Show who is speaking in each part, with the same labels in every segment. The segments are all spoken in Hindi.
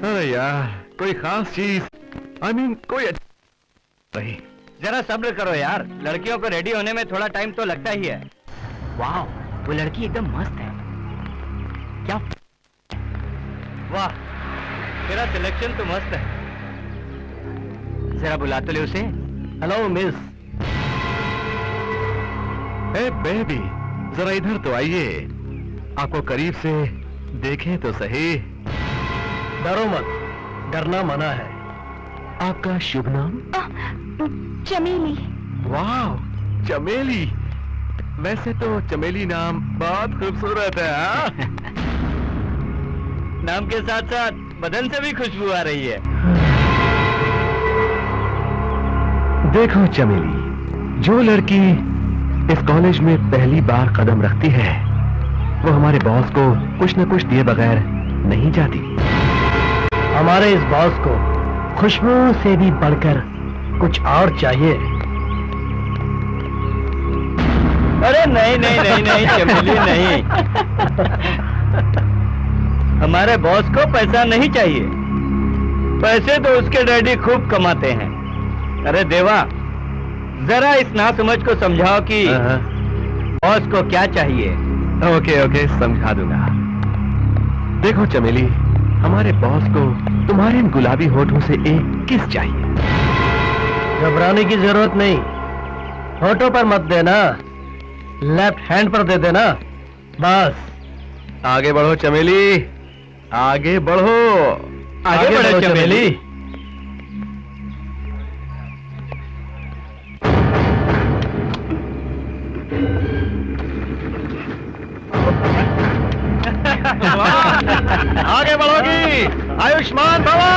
Speaker 1: अरे यार, कोई खास चीज, कोई नहीं।
Speaker 2: जरा सब्र करो यार, लड़कियों को रेडी होने में थोड़ा टाइम तो लगता ही है।
Speaker 3: वाह, वो लड़की एकदम मस्त है। क्या?
Speaker 2: वाह, तेरा सिलेक्शन तो मस्त है।
Speaker 3: जरा बुला तो ले उसे।
Speaker 2: Hello miss.
Speaker 1: ए बेबी, जरा इधर तो आइए, आपको करीब से देखें तो सही।
Speaker 2: डरो मत, डरना मना है।
Speaker 1: आपका शुभ नाम?
Speaker 4: चमेली।
Speaker 1: वाह, चमेली। वैसे तो चमेली नाम बहुत खूबसूरत है। हाँ?
Speaker 2: नाम के साथ साथ बदन से भी खुशबू आ रही है।
Speaker 1: देखो चमेली, जो लड़की इस कॉलेज में पहली बार कदम रखती है, वो हमारे बॉस को कुछ न कुछ दिए बगैर नहीं जाती।
Speaker 2: हमारे इस बॉस को खुशबू से भी बढ़कर कुछ और चाहिए। अरे नहीं नहीं नहीं नहीं चमेली नहीं। हमारे बॉस को पैसा नहीं चाहिए, पैसे तो उसके डैडी खूब कमाते हैं। अरे देवा, जरा इस नासमझ को समझाओ कि बॉस को क्या चाहिए।
Speaker 1: ओके ओके, समझा दूंगा। देखो चमेली, हमारे बॉस को तुम्हारे इन गुलाबी होठों से एक किस चाहिए।
Speaker 2: घबराने की जरूरत नहीं, होठों पर मत देना, लेफ्ट हैंड पर दे देना बस।
Speaker 1: आगे बढ़ो चमेली, आगे बढ़ो।
Speaker 2: आगे बढ़ो चमेली।
Speaker 1: आगे बढ़ोगी, आयुष्मान भवा।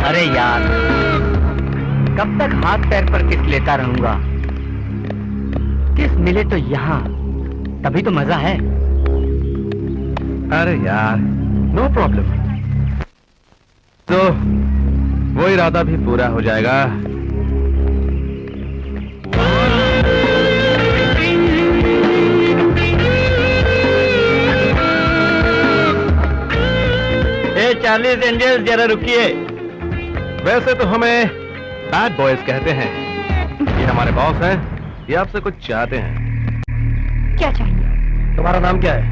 Speaker 3: अरे यार, कब तक हाथ पैर पर किस लेता रहूंगा? किस मिले तो यहाँ, तभी तो मजा है।
Speaker 1: अरे यार, नो प्रॉब्लम। तो वो इरादा भी पूरा हो जाएगा।
Speaker 2: चार्लीज एंजल्स, जरा रुकिए।
Speaker 1: वैसे तो हमें बैड बॉयज कहते हैं। ये हमारे बॉस हैं, ये आपसे कुछ चाहते हैं।
Speaker 4: क्या चाहिए?
Speaker 2: तुम्हारा नाम क्या है?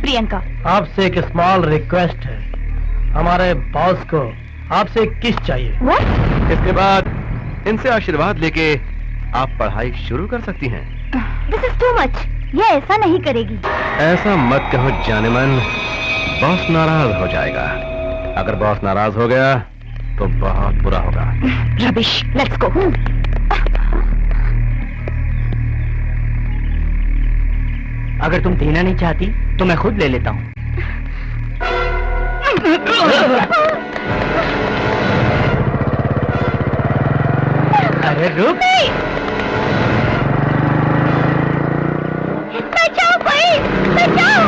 Speaker 4: प्रियंका।
Speaker 2: आपसे एक स्मॉल रिक्वेस्ट है, हमारे बॉस को आपसे एक किस चाहिए।
Speaker 4: What?
Speaker 1: इसके बाद इनसे आशीर्वाद लेके आप पढ़ाई शुरू कर सकती हैं।
Speaker 4: This is too much. ये ऐसा नहीं करेगी।
Speaker 1: ऐसा मत कहो जानेमन, बॉस नाराज हो जाएगा। अगर बॉस नाराज हो गया तो बहुत बुरा होगा।
Speaker 4: Rubbish. Let's go.
Speaker 3: अगर तुम देना नहीं चाहती तो मैं खुद ले लेता हूँ। अरे रुक।
Speaker 4: बचाओ भाई, बचाओ।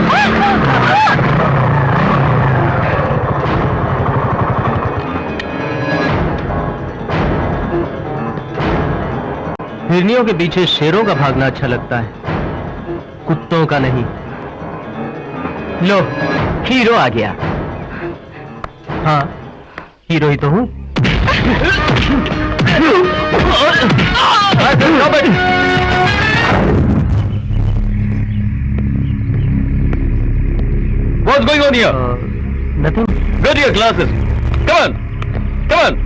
Speaker 2: हिरनियों के पीछे शेरों का भागना अच्छा लगता है, कुत्तों का नहीं।
Speaker 3: लो, हीरो आ गया।
Speaker 2: हाँ, हीरो ही तो हूँ।
Speaker 1: What's going on here?
Speaker 2: Nothing.
Speaker 1: Go to your classes. Come on. Come on.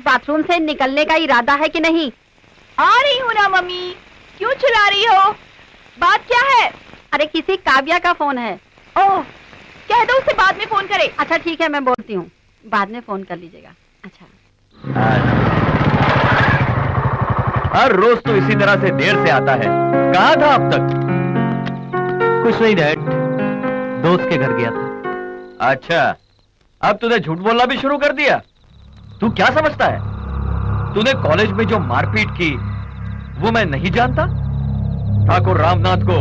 Speaker 4: Bathroom से निकलने का इरादा है कि नहीं?
Speaker 5: आ रही हूँ ना मम्मी, क्यों चिल्ला रही हो? बात क्या है?
Speaker 4: अरे किसी काव्या का फोन है।
Speaker 5: ओह, कह दो उसे बाद में फोन करे।
Speaker 4: अच्छा ठीक है, मैं बोलती हूँ, बाद में फोन कर लीजिएगा। अच्छा।
Speaker 2: हर रोज तो इसी तरह से देर से आता है, कहाँ था अब तक?
Speaker 1: कुछ नहीं डैड, दोस्त के घर गया था।
Speaker 2: अच्छा, अब तूने झूठ बोलना भी शुरू कर दिया। तू क्या समझता है? तूने कॉलेज में जो मारपीट की वो मैं नहीं जानता? ठाकुर रामनाथ को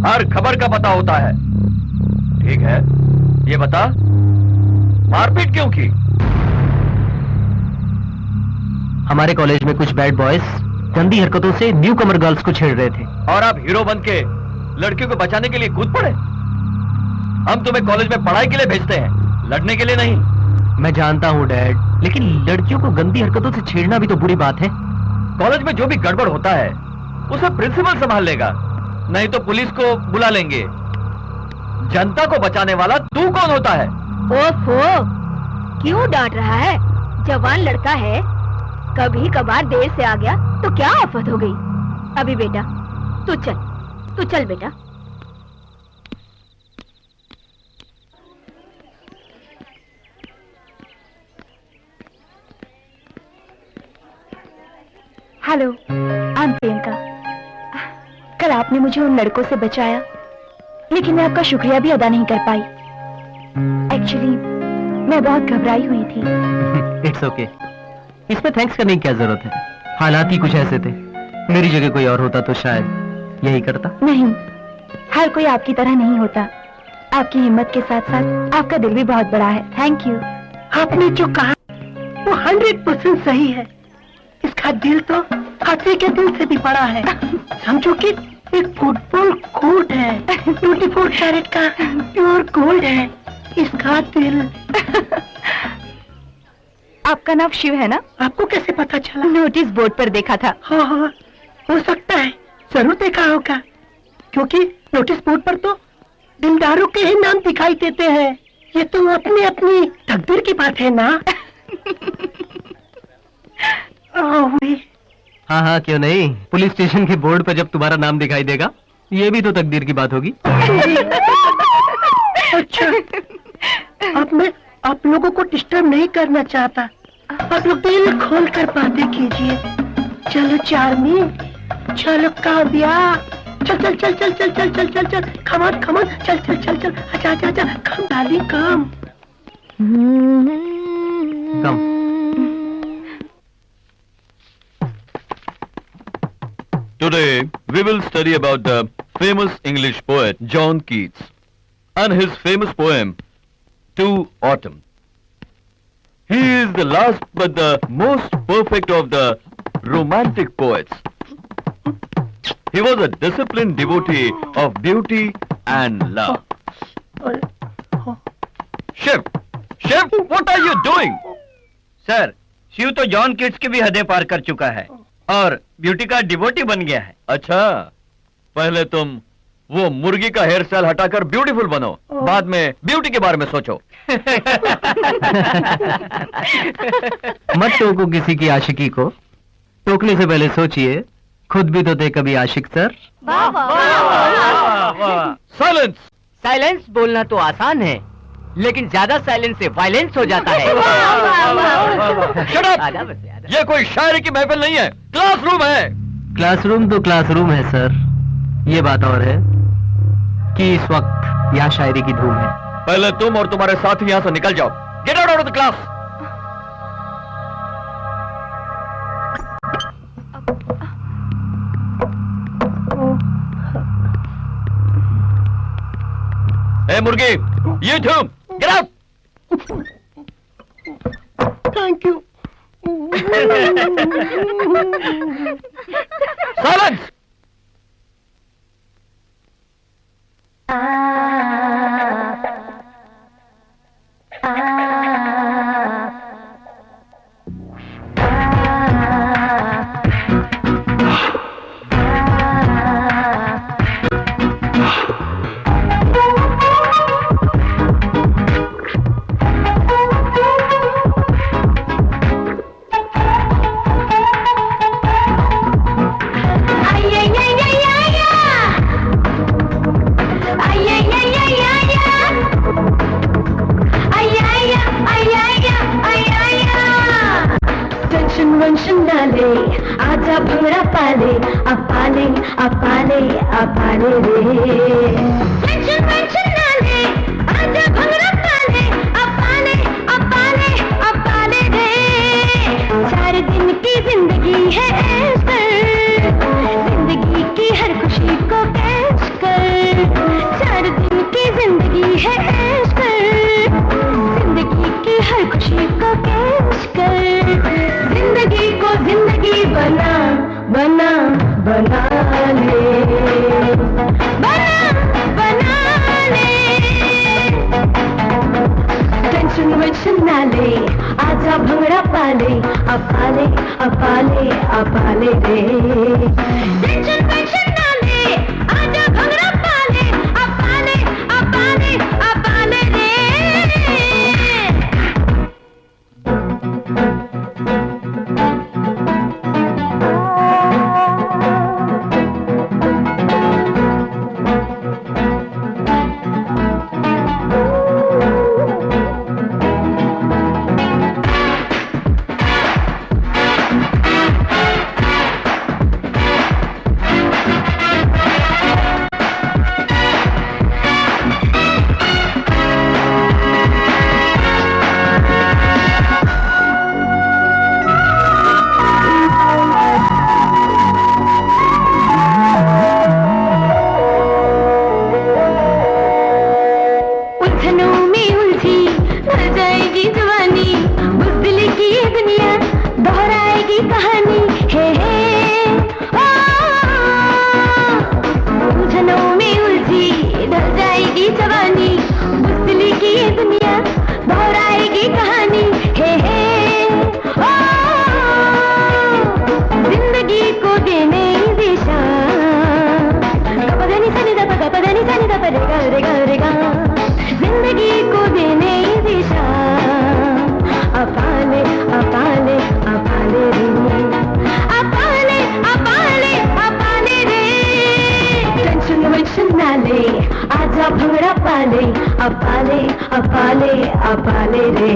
Speaker 2: हर खबर का पता होता है। ठीक है, ये बता मारपीट क्यों की?
Speaker 1: हमारे कॉलेज में कुछ बैड बॉयज गंदी हरकतों से न्यू कमर गर्ल्स को छेड़ रहे थे।
Speaker 2: और आप हीरो बन के लड़कियों को बचाने के लिए कूद पड़े। हम तुम्हें कॉलेज में पढ़ाई के लिए भेजते हैं, लड़ने के लिए नहीं।
Speaker 1: मैं जानता हूँ डैड, लेकिन लड़कियों को गंदी हरकतों से छेड़ना भी तो बुरी बात है।
Speaker 2: कॉलेज में जो भी गड़बड़ होता है उसे प्रिंसिपल संभाल लेगा, नहीं तो पुलिस को बुला लेंगे। जनता को बचाने वाला तू कौन होता है?
Speaker 5: ओफो, क्यों डांट रहा है? जवान लड़का है, कभी कभार देर से आ गया तो क्या आफत हो गई। अभी बेटा तू चल बेटा। Hello, I am Priyanka. कल आपने मुझे उन लड़कों से बचाया, लेकिन मैं आपका शुक्रिया भी अदा नहीं कर पाई। एक्चुअली मैं बहुत घबराई हुई थी।
Speaker 1: इट्स ओके, इसमें थैंक्स करने की क्या जरूरत है? हालात ही कुछ ऐसे थे, मेरी जगह कोई और होता तो शायद यही करता।
Speaker 5: नहीं, हर कोई आपकी तरह नहीं होता। आपकी हिम्मत के साथ साथ आपका दिल भी बहुत बड़ा है। Thank you.
Speaker 6: आपने जो कहा वो 100% सही है। इसका दिल तो हाथी के दिल से भी बड़ा है। समझो कि एक फुटबॉल कोर्ट है, 24 कैरेट का प्योर गोल्ड है इसका दिल।
Speaker 5: आपका नाम शिव है ना?
Speaker 6: आपको कैसे पता चला?
Speaker 5: नोटिस बोर्ड पर देखा था।
Speaker 6: हाँ हाँ, हो सकता है, जरूर देखा होगा, क्योंकि नोटिस बोर्ड पर तो दिलदारों के ही नाम दिखाई देते हैं। ये तो अपनी अपनी तकदीर की बात है ना।
Speaker 1: हाँ हाँ, क्यों नहीं। पुलिस स्टेशन के बोर्ड पर जब तुम्हारा नाम दिखाई देगा, ये भी तो तकदीर की बात होगी।
Speaker 6: अच्छा, अब मैं आप लोगों को डिस्टर्ब नहीं करना चाहता। आप लोग दिल खोल कर बातें कीजिए। चलो चार्मी, चलो काव्या, चल चल चल चल चल चल चल चल चल, कमान कमान, चल चल चल चल, अच्छा अच्छा अच्छा, कम डाली कम।
Speaker 1: कम।
Speaker 2: Today we will study about the famous English poet John Keats and his famous poem To Autumn. He is the last but the most perfect of the romantic poets. He was a disciplined devotee of beauty and love. Shiv, what are you doing?
Speaker 3: Sir, Shiv तो जॉन किट्स की भी हदें पार कर चुका है और ब्यूटी का डिवोटी बन गया है।
Speaker 2: अच्छा, पहले तुम वो मुर्गी का हेयर स्टाइल हटाकर ब्यूटीफुल बनो, बाद में ब्यूटी के बारे में सोचो।
Speaker 1: मत टोको किसी की आशिकी को, टोकने से पहले सोचिए खुद भी तो थे कभी आशिक सर।
Speaker 2: साइलेंस।
Speaker 3: साइलेंस बोलना तो आसान है, लेकिन ज्यादा साइलेंस से वायलेंस हो जाता है।
Speaker 2: Shut up! ये कोई शायरी की महफिल नहीं है, क्लासरूम है।
Speaker 1: क्लासरूम तो क्लासरूम है सर, ये बात और है कि इस वक्त यहाँ शायरी की धूम है।
Speaker 2: पहले तुम और तुम्हारे साथी यहाँ से निकल जाओ। Get out of the class. ए मुर्गी, you too, get out!
Speaker 6: Thank you.
Speaker 2: Silence!
Speaker 5: आइए पाले अब पाले अब पाले अब पाले रे। टेंशन वेंशन ना ले आजा भंगड़ा पाले अब पाले अब पाले अब पाले रे। 4 दिन की जिंदगी है ऐश कर, जिंदगी की हर खुशी को कैच कर। 4 दिन की जिंदगी है ऐश कर, जिंदगी की हर खुशी को कैच कर। जिंदगी को जिंदगी बना बना बना ले, बना बना ले। टेंशन वेंशन ना ले आजा भंगड़ा पाले अब पाले अब पाले अब पाले रे। टेंशन वेंशन ना ले आजा भंगड़ा पाले अब पाले अब पाले अब पाले रे। जिंदगी को देने दिशा अपाले अपाले अपाले रे, अपाले अपाले अपाले रे। टेंशन वेंशन ना ले आजा भंगड़ा पाले अपाले अपाले अपाले रे।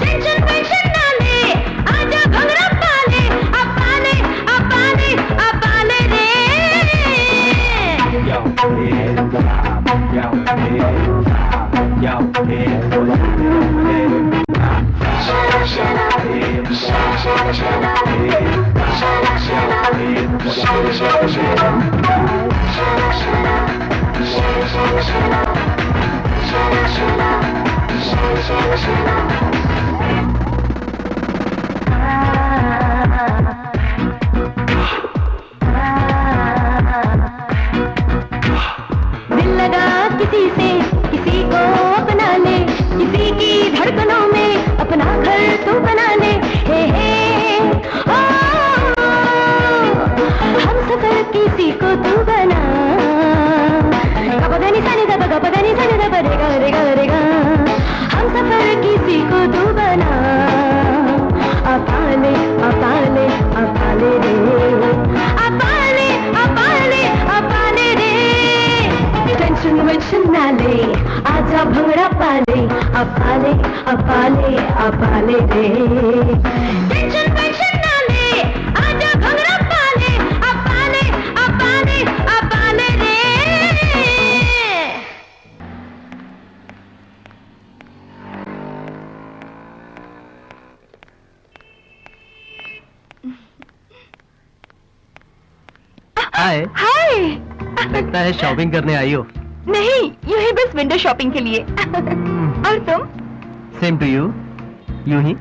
Speaker 5: टेंशन वेंशन ना ले आजा भंगड़ा पाले अपाले अपाले अपाले रे। दिल लगा किसी से किसी को अपना ले, किसी की धड़कनों में अपना घर तू बना ले। हे ओ, हम सफर किसी को तू बना गपदानी सानी गपदानी सानी रेगा रेगा रेगा। हम सफर किसी को तू बना अपाले अपाले अपाले रे, अपाले अपाले अपाले रे। टेंशन वेंशन ना ले आजा भंगड़ा पाले अपाले अपाले अपाले रे। टेंशन वेंशन ना ले आजा भंगड़ा पाले अपाले अपाले अपाले रे।
Speaker 3: हाय
Speaker 5: हाय,
Speaker 3: लगता है शॉपिंग करने आई हो।
Speaker 5: नहीं, यूं ही बस विंडो शॉपिंग के लिए। और तुम?
Speaker 3: Same to you. यूं ही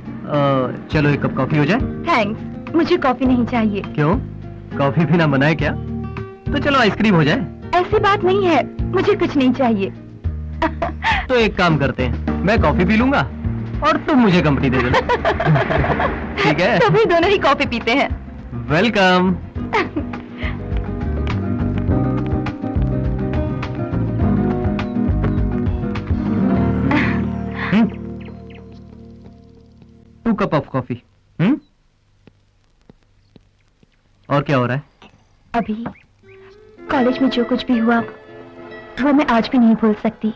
Speaker 3: चलो एक कप कॉफी हो जाए।
Speaker 5: थैंक्स, मुझे कॉफी नहीं चाहिए।
Speaker 3: क्यों, कॉफी पीना मना है क्या? तो चलो आइसक्रीम हो जाए।
Speaker 5: ऐसी बात नहीं है, मुझे कुछ नहीं चाहिए।
Speaker 3: तो एक काम करते हैं, मैं कॉफी पी लूंगा और तुम मुझे कंपनी दे देना। ठीक है?
Speaker 5: तो भी दोनों ही कॉफी पीते हैं।
Speaker 3: Welcome. Two cup of coffee. और क्या हो रहा है?
Speaker 5: अभी कॉलेज में जो कुछ भी हुआ वो मैं आज भी नहीं भूल सकती।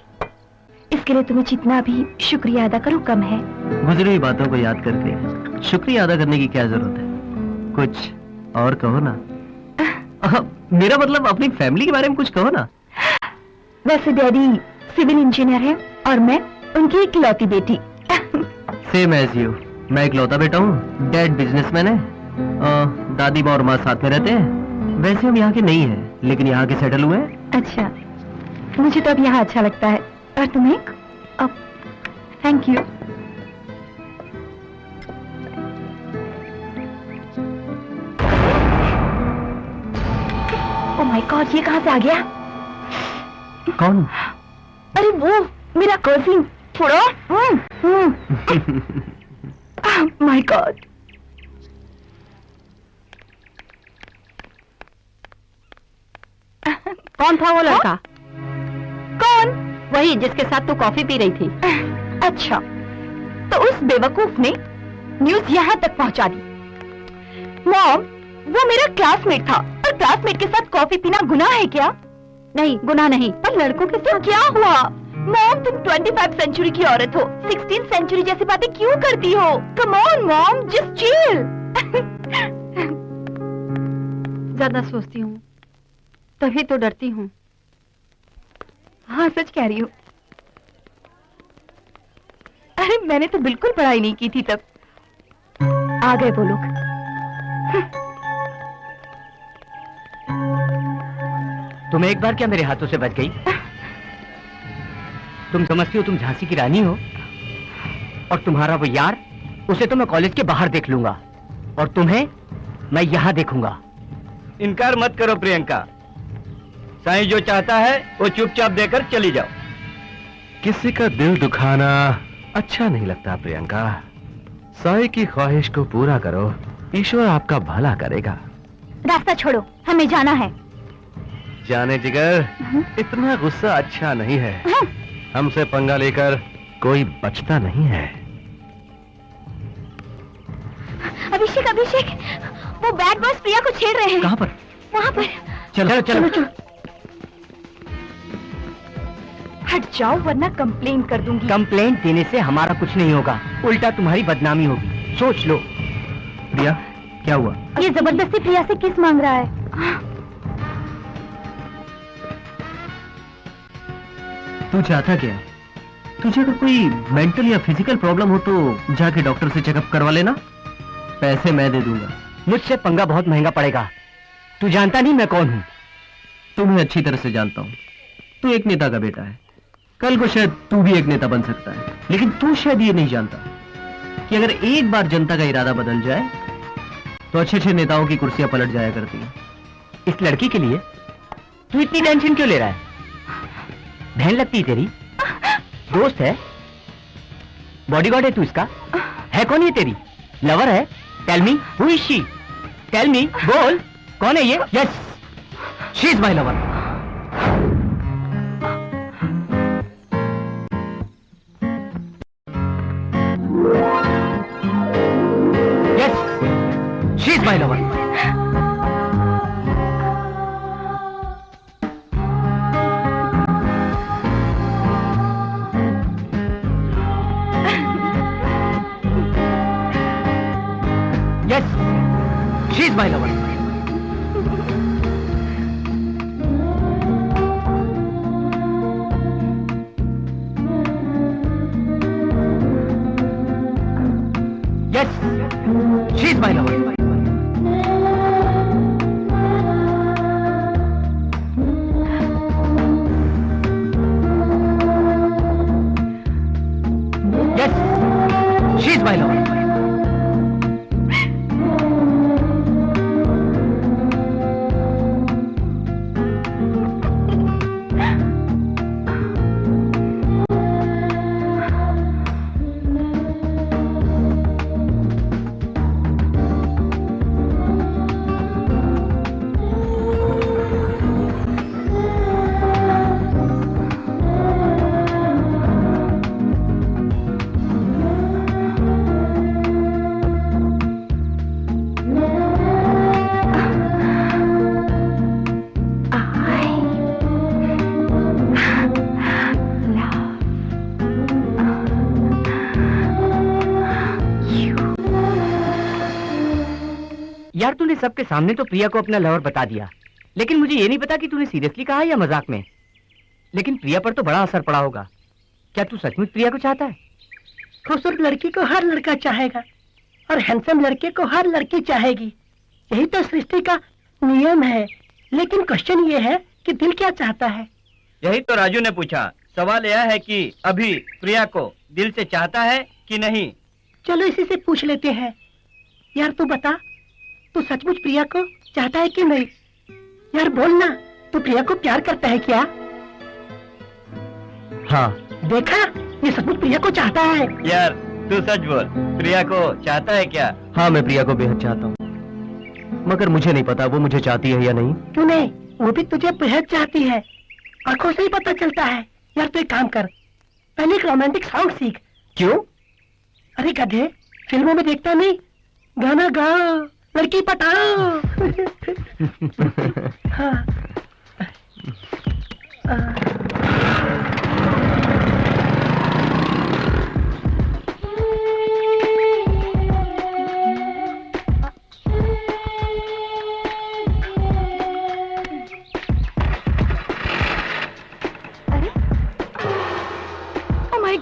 Speaker 5: इसके लिए तुम्हें जितना भी शुक्रिया अदा करूं कम है।
Speaker 3: गुजरी हुई बातों को याद करके शुक्रिया अदा करने की क्या जरूरत है? कुछ और कहो ना। मेरा मतलब अपनी फैमिली के बारे में कुछ कहो ना।
Speaker 5: वैसे डैडी सिविल इंजीनियर है और मैं उनकी इकलौती बेटी।
Speaker 3: Same as you. मैं इकलौता बेटा हूँ, डैड बिजनेसमैन है, दादी माँ और माँ साथ में रहते हैं। वैसे हम यहाँ के नहीं हैं, लेकिन यहाँ के सेटल हुए हैं।
Speaker 5: अच्छा, मुझे तो अब यहाँ अच्छा लगता है। और तुम्हें? अब thank you. Oh my God, ये कहाँ से आ गया?
Speaker 3: कौन?
Speaker 5: अरे वो मेरा कजिन फुड़ो। My God.
Speaker 4: कौन था वो लड़का?
Speaker 5: कौन?
Speaker 4: वही जिसके साथ तू कॉफी पी रही थी।
Speaker 5: अच्छा, तो उस बेवकूफ ने न्यूज यहाँ तक पहुँचा दी। मॉम, वो मेरा क्लासमेट था और क्लासमेट के साथ कॉफी पीना गुनाह है क्या?
Speaker 4: नहीं, गुनाह नहीं।
Speaker 5: पर लड़कों के साथ क्या हुआ? मॉम, तुम 25 सेंचुरी की औरत हो, 16 सेंचुरी जैसी बातें क्यों करती हो? Come on mom, just chill.
Speaker 4: ज्यादा सोचती हूँ तभी तो डरती हूँ।
Speaker 5: हाँ, सच कह रही हूँ। अरे मैंने तो बिल्कुल पढ़ाई नहीं की थी तब। आ गए वो लोग।
Speaker 3: तुम एक बार क्या मेरे हाथों से बच गई? तुम समझती हो तुम झांसी की रानी हो, और तुम्हारा वो यार, उसे तो मैं कॉलेज के बाहर देख लूंगा, और तुम्हें मैं यहाँ देखूंगा।
Speaker 2: इनकार मत करो प्रियंका, साईं जो चाहता है वो चुपचाप देकर चली जाओ।
Speaker 1: किसी का दिल दुखाना अच्छा नहीं लगता प्रियंका। साईं की ख्वाहिश को पूरा करो, ईश्वर आपका भला करेगा।
Speaker 5: रास्ता छोड़ो, हमें जाना है।
Speaker 1: जाने जिगर, इतना गुस्सा अच्छा नहीं है। हमसे पंगा लेकर कोई बचता नहीं है।
Speaker 5: अभिषेक, अभिषेक, वो बैड बॉयज प्रिया को छेड़ रहे हैं।
Speaker 3: कहाँ पर?
Speaker 5: वहाँ पर।
Speaker 3: चलो चलो चलो।
Speaker 5: हट जाओ वरना कंप्लेन कर दूंगी।
Speaker 3: कंप्लेंट देने से हमारा कुछ नहीं होगा, उल्टा तुम्हारी बदनामी होगी। सोच लो। प्रिया, क्या हुआ?
Speaker 5: ये जबरदस्ती प्रिया से किस मांग रहा है?
Speaker 3: तू चाहता क्या? तुझे अगर कोई मेंटल या फिजिकल प्रॉब्लम हो तो जाके डॉक्टर से चेकअप करवा लेना, पैसे मैं दे दूंगा। मुझसे पंगा बहुत महंगा पड़ेगा। तू जानता नहीं मैं कौन हूँ। तुम्हें अच्छी तरह से जानता हूँ। तू एक नेता का बेटा है, कल को शायद तू भी एक नेता बन सकता है, लेकिन तू शायद ये नहीं जानता कि अगर एक बार जनता का इरादा बदल जाए तो अच्छे अच्छे नेताओं की कुर्सियां पलट जाया करती हैं। इस लड़की के लिए तू इतनी टेंशन क्यों ले रहा है? बहन लगती है तेरी, दोस्त है, बॉडीगार्ड है तू इसका। है कौन ये तेरी? लवर है? Tell me who is she? Tell me, बोल कौन है ये? Yes, she is my lover. Yes, she is my lover. Yes, she is my lover. Yes, she is my lover. Yes, she is my lover. यार तूने सबके सामने तो प्रिया को अपना लवर बता दिया, लेकिन मुझे ये नहीं पता कि तूने सीरियसली कहा या मजाक में। लेकिन प्रिया पर तो बड़ा असर पड़ा होगा। क्या तू सचमुच प्रिया को चाहता है?
Speaker 6: खूबसूरत लड़की को हर लड़का चाहेगा और हैंडसम लड़के को हर लड़की चाहेगी। यही तो सृष्टि का नियम है। लेकिन क्वेश्चन ये है कि दिल क्या चाहता है।
Speaker 2: यही तो राजू ने पूछा। सवाल यह है कि अभी प्रिया को दिल से चाहता है कि नहीं।
Speaker 6: चलो इसी से पूछ लेते हैं। यार तू बता, तू सचमुच प्रिया को चाहता है कि नहीं? यार बोलना, तू प्रिया को प्यार करता है क्या?
Speaker 3: हाँ।
Speaker 6: देखा, ये सचमुच प्रिया को चाहता है।
Speaker 2: यार तू सच बोल, प्रिया को चाहता है क्या?
Speaker 3: हाँ, मैं प्रिया को बेहद चाहता हूँ, मगर मुझे नहीं पता वो मुझे चाहती है या नहीं।
Speaker 6: क्यों नहीं, वो भी तुझे बेहद चाहती है। आंखों से ही पता चलता है। यार तू एक काम कर, पहले एक रोमांटिक सॉन्ग सीख।
Speaker 3: क्यों?
Speaker 6: अरे गधे, फिल्मों में देखता नहीं, गाना गाओ, लड़की पटाओ। हाँ।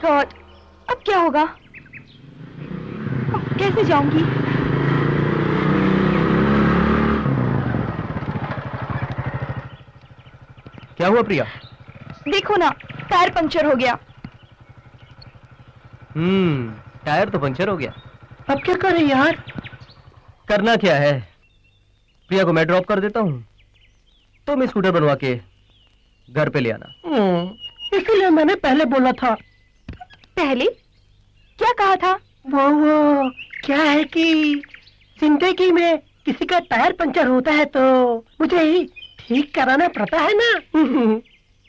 Speaker 5: गॉड, अब क्या होगा? कैसे जाऊंगी?
Speaker 3: क्या हुआ प्रिया?
Speaker 5: देखो ना, टायर पंचर हो गया।
Speaker 3: टायर तो पंचर हो गया।
Speaker 6: अब क्या करें यार?
Speaker 3: करना क्या है, प्रिया को मैं ड्रॉप कर देता हूँ, तुम स्कूटर बनवा के घर पे ले आना।
Speaker 6: इसलिए मैंने पहले बोला था।
Speaker 5: पहले क्या कहा था?
Speaker 6: वो क्या है कि जिंदगी में किसी का टायर पंचर होता है तो मुझे ही ठीक कराना पड़ता है ना।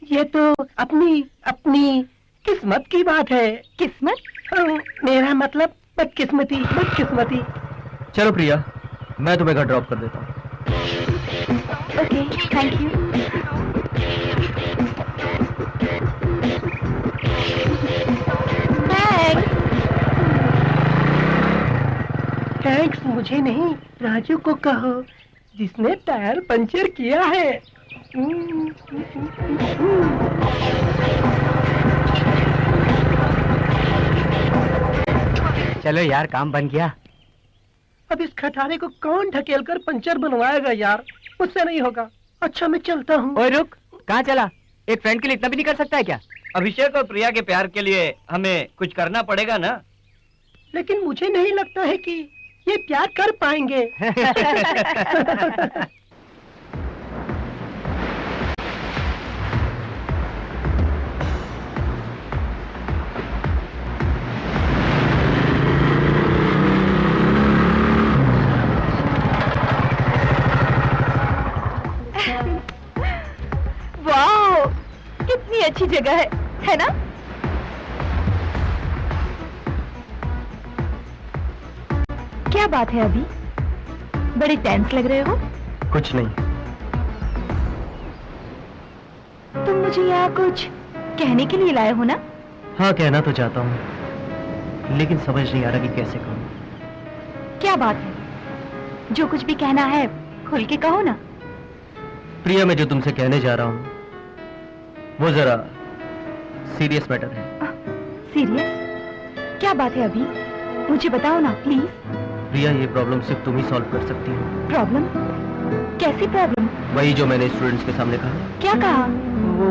Speaker 6: ये तो अपनी अपनी किस्मत की बात है।
Speaker 5: किस्मत?
Speaker 6: मेरा मतलब बदकिस्मती, बदकिस्मती।
Speaker 3: चलो प्रिया, मैं तुम्हें घर ड्रॉप कर देता हूँ।
Speaker 5: Okay, thank you.
Speaker 6: थैंक्स मुझे नहीं, राजू को कहो, जिसने टायर पंचर किया है।
Speaker 3: चलो यार, काम बन गया।
Speaker 6: अब इस खटारे को कौन ढकेल कर पंचर बनवाएगा यार? मुझसे नहीं होगा। अच्छा मैं चलता हूँ।
Speaker 3: ओए रुक, कहाँ चला? एक फ्रेंड के लिए इतना भी नहीं कर सकता है क्या?
Speaker 2: अभिषेक और प्रिया के प्यार के लिए हमें कुछ करना पड़ेगा ना।
Speaker 6: लेकिन मुझे नहीं लगता है कि ये प्यार कर पाएंगे।
Speaker 5: वाह, कितनी अच्छी जगह है ना? क्या बात है अभी? बड़े टेंस लग रहे हो।
Speaker 3: कुछ नहीं।
Speaker 5: तुम मुझे यहाँ कुछ कहने के लिए लाए हो ना?
Speaker 3: हाँ, कहना तो चाहता हूँ, लेकिन समझ नहीं आ रहा कि कैसे कहूँ।
Speaker 5: क्या बात है? जो कुछ भी कहना है खुल के कहो ना।
Speaker 3: प्रिया, मैं जो तुमसे कहने जा रहा हूँ वो जरा सीरियस मैटर है।
Speaker 5: सीरियस? क्या बात है अभी? मुझे बताओ ना प्लीज।
Speaker 3: प्रिया, ये प्रॉब्लम सिर्फ तुम ही सॉल्व कर सकती हो।
Speaker 5: प्रॉब्लम? कैसी प्रॉब्लम?
Speaker 3: वही जो मैंने स्टूडेंट्स के सामने कहा।
Speaker 5: क्या कहा?
Speaker 3: वो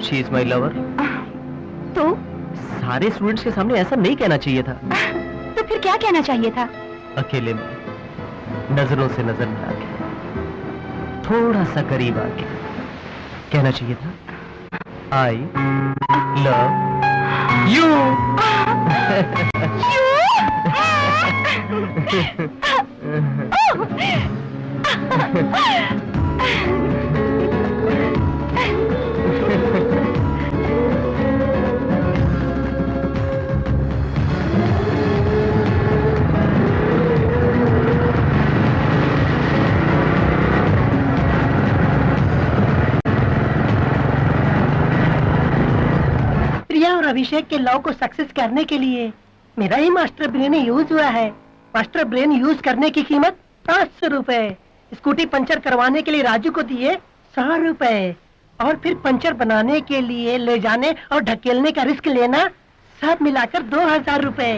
Speaker 3: शी इज माई लवर।
Speaker 5: तो
Speaker 3: सारे स्टूडेंट्स के सामने ऐसा नहीं कहना चाहिए था।
Speaker 5: तो फिर क्या कहना चाहिए था?
Speaker 3: अकेले में, नजरों से नजर मिला के, थोड़ा सा करीब आके कहना चाहिए था, आई लव यू।
Speaker 6: प्रिया और अभिषेक के लव को सक्सेस करने के लिए मेरा ही मास्टर ब्रेन यूज हुआ है। मास्टर ब्रेन यूज करने की कीमत 500 रुपए। स्कूटी पंचर करवाने के लिए राजू को दिए 100 रुपए। और फिर पंचर बनाने के लिए ले जाने और ढकेलने का रिस्क लेना, सब मिलाकर 2000 रुपए।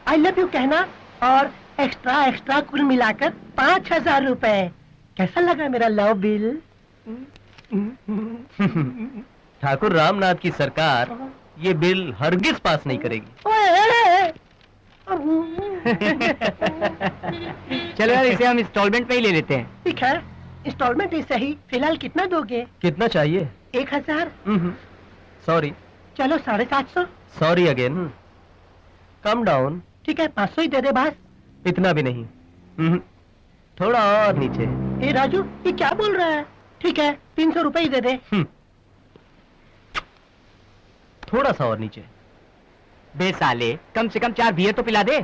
Speaker 6: आई लव यू कहना और एक्स्ट्रा एक्स्ट्रा कुल मिलाकर 5000 रुपए। कैसा लगा मेरा लव बिल?
Speaker 3: ठाकुर रामनाथ की सरकार ये बिल हरगिज पास नहीं करेगी।
Speaker 6: ओए!
Speaker 3: चलो यार, इसे हम इंस्टॉलमेंट में ही ले लेते हैं।
Speaker 6: ठीक है, इंस्टॉलमेंट ही सही। फिलहाल कितना दोगे?
Speaker 3: कितना चाहिए?
Speaker 6: 1000।
Speaker 3: सॉरी।
Speaker 6: चलो 750।
Speaker 3: Sorry again. Come down.
Speaker 6: ठीक है, 500 ही दे दे बस।
Speaker 3: इतना भी नहीं। थोड़ा और नीचे।
Speaker 6: ए राजू, ये क्या बोल रहा है? ठीक है, 300 रुपए ही दे दे।
Speaker 3: थोड़ा सा और नीचे।
Speaker 2: बे साले, कम से कम 4 बियर तो पिला दे।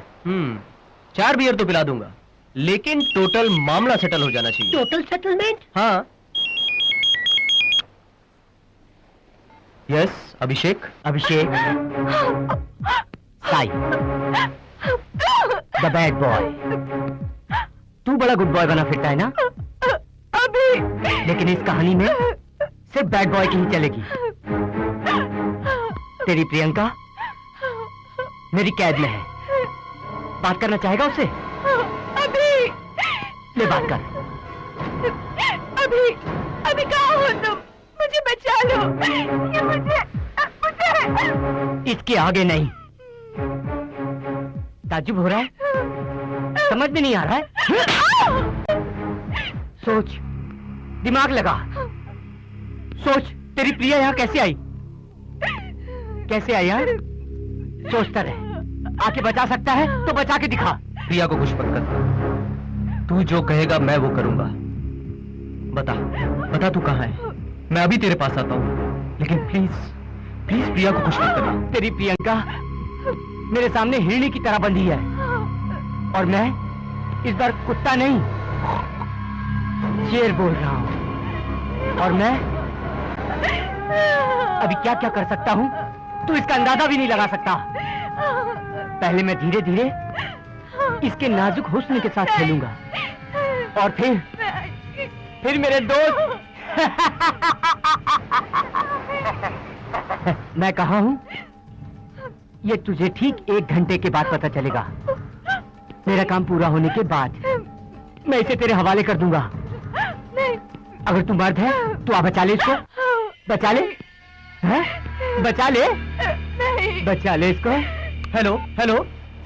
Speaker 3: 4 बियर तो पिला दूंगा, लेकिन टोटल मामला सेटल हो जाना चाहिए।
Speaker 6: Total settlement?
Speaker 3: हाँ। Yes, Abhishek.
Speaker 2: Abhishek, Sai, the bad boy. तू बड़ा गुड बॉय बना फिरता है ना? अभी। लेकिन इस कहानी में सिर्फ बैड बॉय की ही चलेगी। तेरी प्रियंका मेरी कैद में है। बात करना चाहेगा उससे? अभी। ले बात कर।
Speaker 5: अभी कहाँ हो तुम? मुझे बचा लो। ये मुझे
Speaker 2: इसके आगे नहीं। ताज्जुब हो रहा है? समझ में नहीं आ रहा है? सोच, दिमाग लगा। सोच, तेरी प्रिया यहाँ कैसे आई? कैसे आई यार? सोचता रहे। आके बचा सकता है तो बचा के दिखा।
Speaker 3: प्रिया को कुछ मत कर। तू जो कहेगा मैं वो करूंगा। बता तू कहाँ है? मैं अभी तेरे पास आता हूँ, लेकिन प्लीज प्लीज प्रिया को कुछ मत करना।
Speaker 2: तेरी प्रियंका मेरे सामने हिरणी की तरह बंधी है, और मैं इस बार कुत्ता नहीं शेर बोल रहा हूँ। और मैं अभी क्या क्या कर सकता हूँ तू इसका अंदाजा भी नहीं लगा सकता। पहले मैं धीरे धीरे इसके नाजुक हुस्न के साथ खेलूंगा, और फिर मेरे दोस्त मैं कहा हूं ये तुझे ठीक 1 घंटे के बाद पता चलेगा। मेरा काम पूरा होने के बाद मैं इसे तेरे हवाले कर दूंगा। अगर तू मर्द है तो आ बचा ले इसको। बचा ले, हैं? बचा ले, बचा ले इसको।
Speaker 3: Hello hello.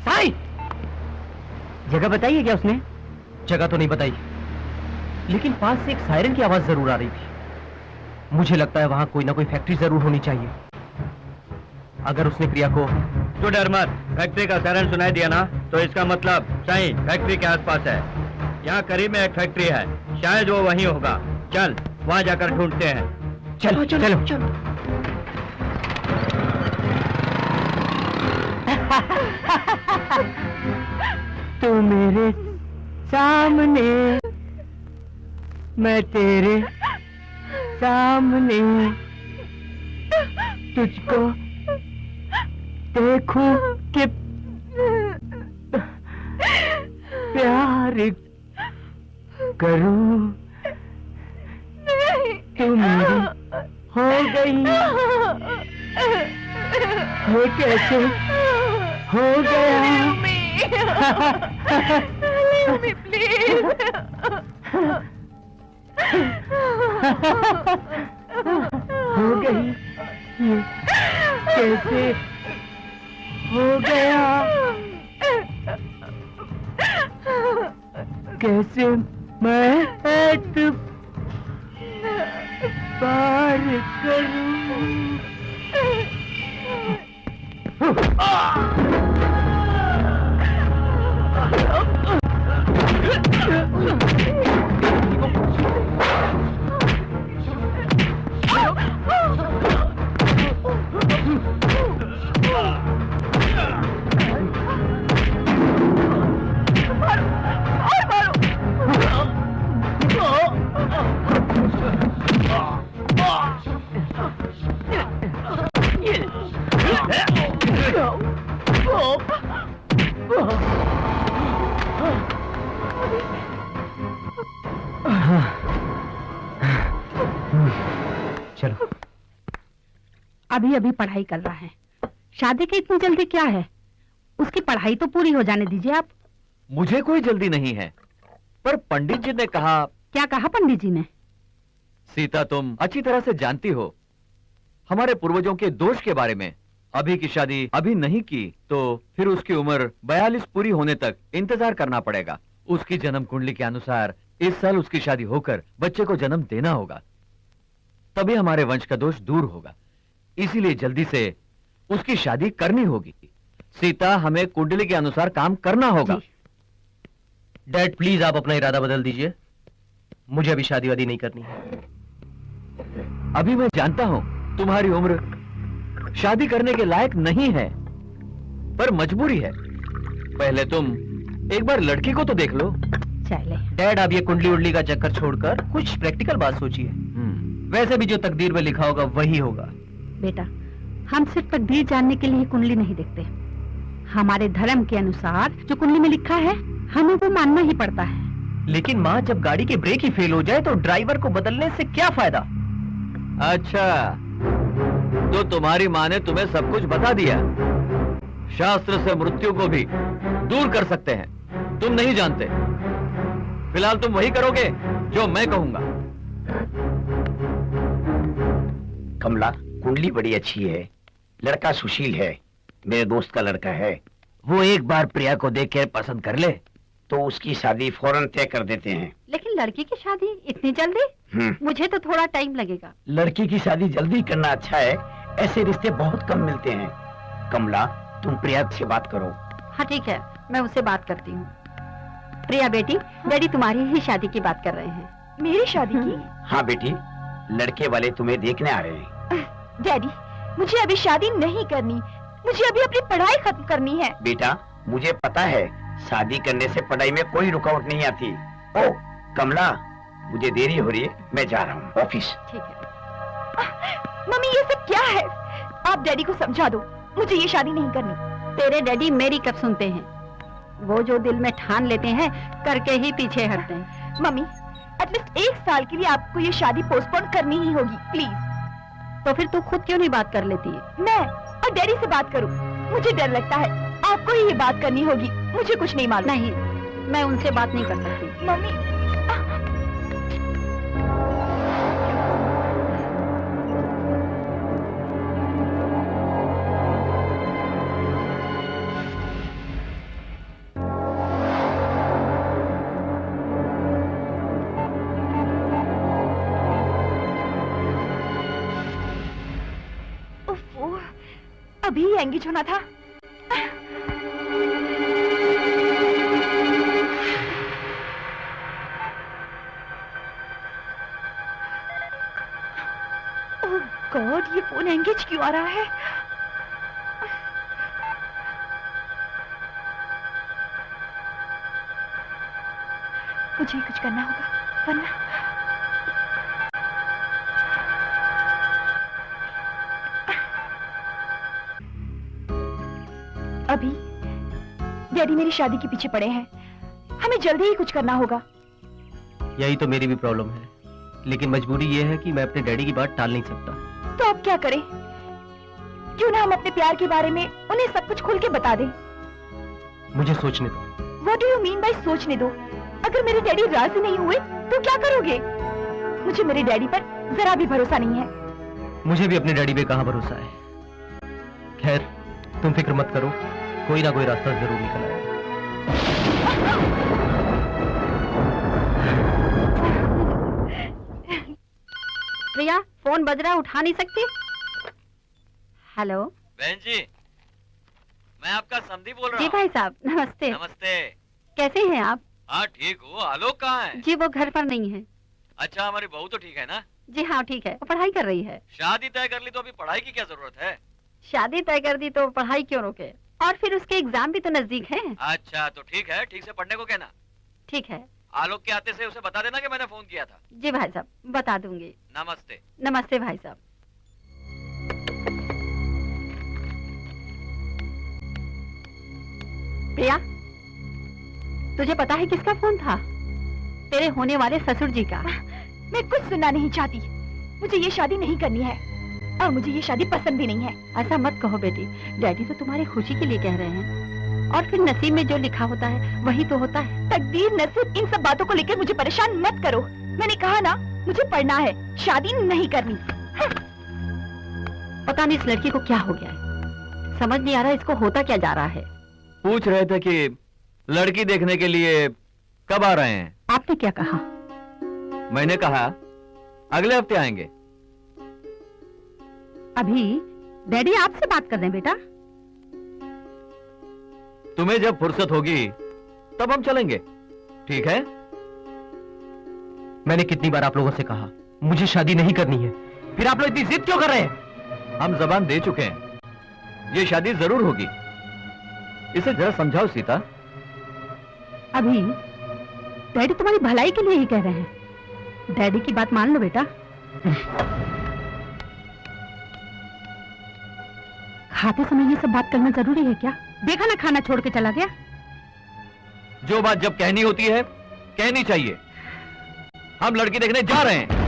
Speaker 2: साई, जगह बताई है क्या उसने?
Speaker 3: जगह तो नहीं बताई, लेकिन पास से एक सायरन की आवाज जरूर आ रही थी। मुझे लगता है वहां कोई ना कोई फैक्ट्री जरूर होनी चाहिए। अगर उसने प्रिया को...
Speaker 2: तू डर मत, फैक्ट्री का सायरन सुनाई दिया ना, तो इसका मतलब साई फैक्ट्री के आसपास है। यहाँ करीब में एक फैक्ट्री है, शायद वो वहीं होगा। चल वहाँ जाकर ढूंढते हैं।
Speaker 3: चलो चलो
Speaker 6: चलो।
Speaker 2: तू मेरे सामने, मैं तेरे सामने, तुझको देखूं कि प्यार करूं। तू मेरी हो गई, ये कैसे हो गया? हो गई, ये कैसे हो गया? कैसे मैं पार करूं?
Speaker 7: अभी अभी पढ़ाई कर रहा है, शादी की इतनी जल्दी क्या है? उसकी पढ़ाई तो पूरी हो जाने दीजिए आप।
Speaker 1: मुझे कोई जल्दी नहीं है, पर पंडित जी ने कहा।
Speaker 7: क्या कहा पंडित जी ने?
Speaker 1: सीता, तुम अच्छी तरह से जानती हो हमारे पूर्वजों के दोष के बारे में। अभी की शादी अभी नहीं की तो फिर उसकी उम्र 42 पूरी होने तक इंतजार करना पड़ेगा। उसकी जन्म कुंडली के अनुसार इस साल उसकी शादी होकर बच्चे को जन्म देना होगा, तभी हमारे वंश का दोष दूर होगा। इसीलिए जल्दी से उसकी शादी करनी होगी। सीता, हमें कुंडली के अनुसार काम करना होगा।
Speaker 3: डैड प्लीज आप अपना इरादा बदल दीजिए, मुझे अभी शादी वादी नहीं करनी है।
Speaker 1: अभी मैं जानता हूं तुम्हारी उम्र शादी करने के लायक नहीं है, पर मजबूरी है। पहले तुम एक बार लड़की को तो देख लो।
Speaker 7: चले
Speaker 3: डैड, आप ये कुंडली उंडली का चक्कर छोड़कर कुछ प्रैक्टिकल बात सोचिए। वैसे भी जो तकदीर में लिखा होगा वही होगा।
Speaker 7: बेटा, हम सिर्फ तकदीर जानने के लिए कुंडली नहीं देखते। हमारे धर्म के अनुसार जो कुंडली में लिखा है हमें वो मानना ही पड़ता है।
Speaker 3: लेकिन माँ, जब गाड़ी के ब्रेक ही फेल हो जाए तो ड्राइवर को बदलने से क्या फायदा?
Speaker 1: अच्छा, तो तुम्हारी माँ ने तुम्हें सब कुछ बता दिया। शास्त्र से मृत्यु को भी दूर कर सकते हैं, तुम नहीं जानते। फिलहाल तुम वही करोगे जो मैं कहूंगा।
Speaker 8: कमला, कुंडली बड़ी अच्छी है, लड़का सुशील है, मेरे दोस्त का लड़का है। वो एक बार प्रिया को देख कर पसंद कर ले तो उसकी शादी फौरन तय कर देते हैं।
Speaker 4: लेकिन लड़की की शादी इतनी जल्दी? मुझे तो थोड़ा टाइम लगेगा।
Speaker 8: लड़की की शादी जल्दी करना अच्छा है, ऐसे रिश्ते बहुत कम मिलते हैं। कमला, तुम प्रिया से बात करो।
Speaker 4: हाँ ठीक है, मैं उससे बात करती हूँ। प्रिया बेटी, डैडी तुम्हारी ही शादी की बात कर रहे हैं।
Speaker 5: मेरी शादी की?
Speaker 8: हाँ बेटी, लड़के वाले तुम्हें देखने आ रहे हैं।
Speaker 5: डैडी, मुझे अभी शादी नहीं करनी, मुझे अभी अपनी पढ़ाई खत्म करनी है।
Speaker 8: बेटा, मुझे पता है शादी करने से पढ़ाई में कोई रुकावट नहीं आती। ओ कमला, मुझे देरी हो रही है, मैं जा रहा हूँ ऑफिस।
Speaker 4: ठीक है।
Speaker 5: मम्मी, ये सब क्या है? आप डैडी को समझा दो, मुझे ये शादी नहीं करनी।
Speaker 4: तेरे डैडी मेरी कब सुनते हैं? वो जो दिल में ठान लेते हैं करके ही पीछे हटते हैं।
Speaker 5: मम्मी, एटलीस्ट 1 साल के लिए आपको ये शादी पोस्टपोन करनी ही होगी, प्लीज।
Speaker 4: तो फिर तू खुद क्यों नहीं बात कर लेती है?
Speaker 5: मैं और डैडी से बात करूं? मुझे डर लगता है, आपको ही ये बात करनी होगी, मुझे कुछ नहीं मालूम।
Speaker 4: नहीं, मैं उनसे बात नहीं कर सकती।
Speaker 5: मम्मी, अभी एंगेज होना था। ओह गॉड, ये फोन एंगेज क्यों आ रहा है? मुझे कुछ करना होगा वरना। अभी डैडी मेरी शादी के पीछे पड़े हैं, हमें जल्दी ही कुछ करना होगा।
Speaker 3: यही तो मेरी भी प्रॉब्लम है, लेकिन मजबूरी ये है कि मैं अपने डैडी की बात टाल नहीं सकता।
Speaker 5: तो अब क्या करें? क्यों ना हम अपने प्यार के बारे में उन्हें सब कुछ खुल के बता दें।
Speaker 3: मुझे सोचने दो।
Speaker 5: What do you mean by सोचने दो? अगर मेरे डैडी राजी नहीं हुए तो क्या करोगे? मुझे मेरे डैडी पर जरा भी भरोसा नहीं है।
Speaker 3: मुझे भी अपने डैडी पे कहाँ भरोसा है। खैर, तुम फिक्र मत करो, कोई ना कोई रास्ता जरूर निकल आएगा।
Speaker 4: प्रिया, फोन बज रहा, उठा नहीं सकती? हेलो
Speaker 1: बहन जी, मैं आपका समधी बोल रहा
Speaker 4: जी
Speaker 1: हूँ।
Speaker 4: भाई साहब, नमस्ते।
Speaker 1: नमस्ते।
Speaker 4: कैसे हैं आप?
Speaker 1: हाँ ठीक हूँ, आलोक कहाँ है?
Speaker 4: जी वो घर पर नहीं है।
Speaker 1: अच्छा, हमारी बहू तो ठीक है ना?
Speaker 4: जी हाँ ठीक है, वो पढ़ाई कर रही है।
Speaker 1: शादी तय कर ली तो अभी पढ़ाई की क्या जरूरत है?
Speaker 4: शादी तय कर दी तो पढ़ाई क्यों रोके? और फिर उसके एग्जाम भी तो नजदीक हैं।
Speaker 1: अच्छा तो ठीक है, ठीक से पढ़ने को कहना।
Speaker 4: ठीक है।
Speaker 1: आलोक के आते से उसे बता देना कि मैंने फोन किया था।
Speaker 4: जी भाई साहब, बता दूंगी।
Speaker 1: नमस्ते।
Speaker 4: नमस्ते भाई साहब। प्रिया, तुझे पता है किसका फोन था? तेरे होने वाले ससुर जी का।
Speaker 5: मैं कुछ सुनना नहीं चाहती, मुझे ये शादी नहीं करनी है। और मुझे ये शादी पसंद भी नहीं है।
Speaker 4: ऐसा मत कहो बेटी, डैडी तो तुम्हारी खुशी के लिए कह रहे हैं, और फिर नसीब में जो लिखा होता है वही तो होता है।
Speaker 5: तकदीर, नसीब, इन सब बातों को लेकर मुझे परेशान मत करो। मैंने कहा ना, मुझे पढ़ना है, शादी नहीं करनी।
Speaker 4: पता नहीं इस लड़की को क्या हो गया है, समझ नहीं आ रहा इसको होता क्या जा रहा है।
Speaker 1: पूछ रहे थे कि लड़की देखने के लिए कब आ रहे हैं।
Speaker 4: आपने क्या कहा?
Speaker 1: मैंने कहा अगले हफ्ते आएंगे।
Speaker 4: अभी डैडी आपसे बात कर रहे हैं बेटा।
Speaker 1: तुम्हें जब फुर्सत होगी तब हम चलेंगे, ठीक है?
Speaker 3: मैंने कितनी बार आप लोगों से कहा मुझे शादी नहीं करनी है, फिर आप लोग इतनी जिद क्यों कर रहे हैं?
Speaker 1: हम जबान दे चुके हैं, ये शादी जरूर होगी। इसे जरा समझाओ सीता।
Speaker 4: अभी डैडी तुम्हारी भलाई के लिए ही कह रहे हैं, डैडी की बात मान लो बेटा। खाते समय ये सब बात करना जरूरी है क्या? देखा ना खाना छोड़ के चला गया।
Speaker 1: जो बात जब कहनी होती है कहनी चाहिए। हम लड़की देखने जा रहे हैं।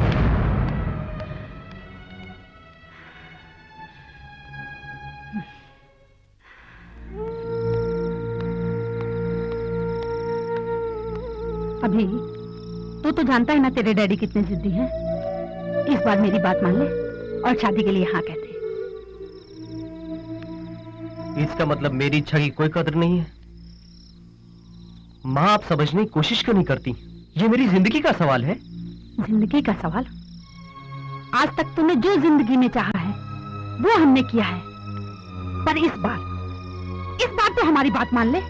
Speaker 4: अभी तो जानता है ना तेरे डैडी कितने जिद्दी हैं। इस बार मेरी बात मान ले और शादी के लिए हाँ कहते।
Speaker 3: इसका मतलब मेरी इच्छा की कोई कदर नहीं है? माँ, आप समझने की कोशिश क्यों नहीं करती? ये मेरी जिंदगी का सवाल है।
Speaker 4: जिंदगी का सवाल? आज तक तूने जो जिंदगी में चाहा है वो हमने किया है, पर इस बार तो हमारी बात मान ले।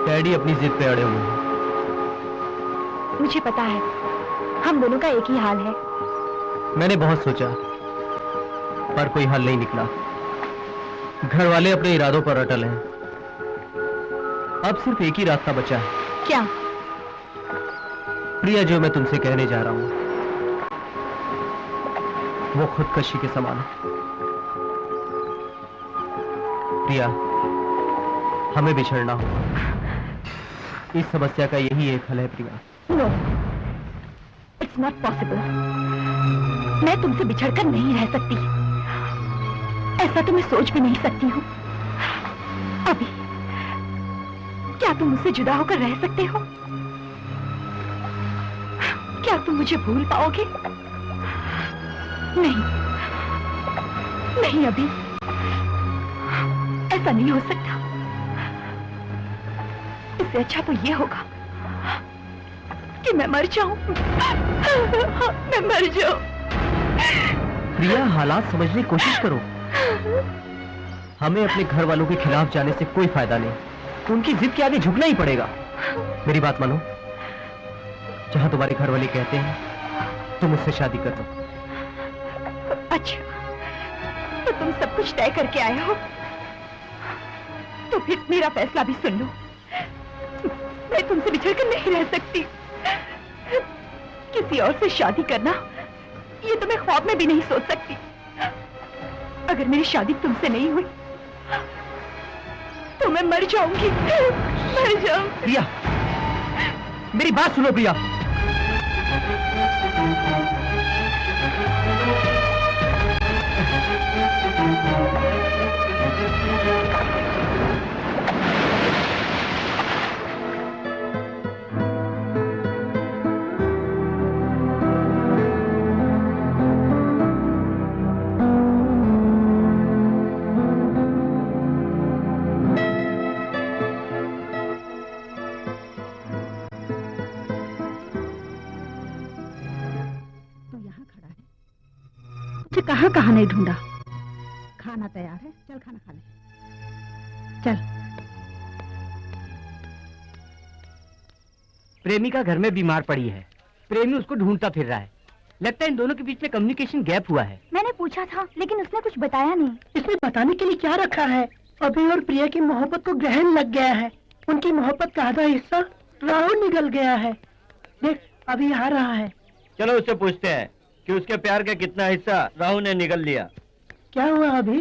Speaker 3: डैडी अपनी जिद पे अड़े हुए हैं।
Speaker 5: मुझे पता है, हम दोनों का एक ही हाल है।
Speaker 3: मैंने बहुत सोचा पर कोई हल नहीं निकला। घर वाले अपने इरादों पर अटल हैं। अब सिर्फ एक ही रास्ता बचा है।
Speaker 5: क्या?
Speaker 3: प्रिया, जो मैं तुमसे कहने जा रहा हूं वो खुदकशी के समान है। प्रिया, हमें बिछड़ना होगा। इस समस्या का यही एक हल है Priya.
Speaker 5: No, it's not possible. मैं तुमसे बिछड़कर नहीं रह सकती। ऐसा तो मैं सोच भी नहीं सकती हूँ। अभी क्या तुम मुझसे जुदा होकर रह सकते हो? क्या तुम मुझे भूल पाओगे? नहीं, नहीं अभी, ऐसा नहीं हो सकता। इससे अच्छा तो ये होगा कि मैं मर जाऊं। मैं मर जाऊं।
Speaker 3: प्रिया, हालात समझने की कोशिश करो। हमें अपने घर वालों के खिलाफ जाने से कोई फायदा नहीं। उनकी जिद के आगे झुकना ही पड़ेगा। मेरी बात मानो, जहां तुम्हारे घर वाले कहते हैं तुम मुझसे शादी कर दो।
Speaker 5: अच्छा, तो तुम सब कुछ तय करके आए हो, तो फिर मेरा फैसला भी सुन लो। मैं तुमसे बिछड़कर नहीं रह सकती। किसी और से शादी करना, ये तो मैं ख्वाब में भी नहीं सोच सकती। अगर मेरी शादी तुमसे नहीं हुई तो मैं मर जाऊंगी। मर जाऊंगी।
Speaker 3: प्रिया, मेरी बात सुनो प्रिया।
Speaker 4: कहाँ कहाँ नहीं ढूंढा। खाना तैयार है, चल खाना खा ले। चल।
Speaker 2: प्रेमिका घर में बीमार पड़ी है। प्रेमी उसको ढूंढता फिर रहा है। लगता है इन दोनों के बीच में कम्युनिकेशन गैप हुआ है।
Speaker 5: मैंने पूछा था, लेकिन उसने कुछ बताया नहीं।
Speaker 6: इसमें बताने के लिए क्या रखा है? अभी और प्रिया की मोहब्बत को ग्रहण लग गया है। उनकी मोहब्बत का आधा हिस्सा राहुल निकल गया है। देख, अभी आ रहा है।
Speaker 2: चलो उससे पूछते हैं कि उसके प्यार का कितना हिस्सा राहु ने निगल लिया।
Speaker 6: क्या हुआ अभी?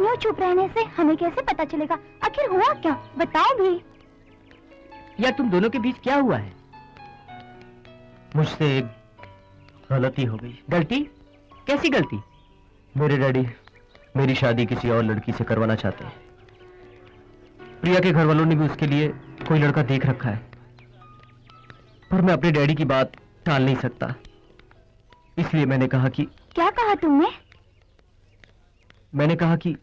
Speaker 5: यूं चुप रहने से हमें कैसे पता चलेगा आखिर हुआ क्या, बताओ भी।
Speaker 3: या तुम दोनों के बीच क्या हुआ है? मुझसे एक गलती हो गई। गलती? कैसी गलती? मेरे डैडी मेरी शादी किसी और लड़की से करवाना चाहते हैं। प्रिया के घर वालों ने भी उसके लिए कोई लड़का देख रखा है, पर मैं अपने डैडी की बात टाल नहीं सकता। इसलिए मैंने कहा कि
Speaker 5: क्या कहा तुमने?
Speaker 3: मैंने कहा कि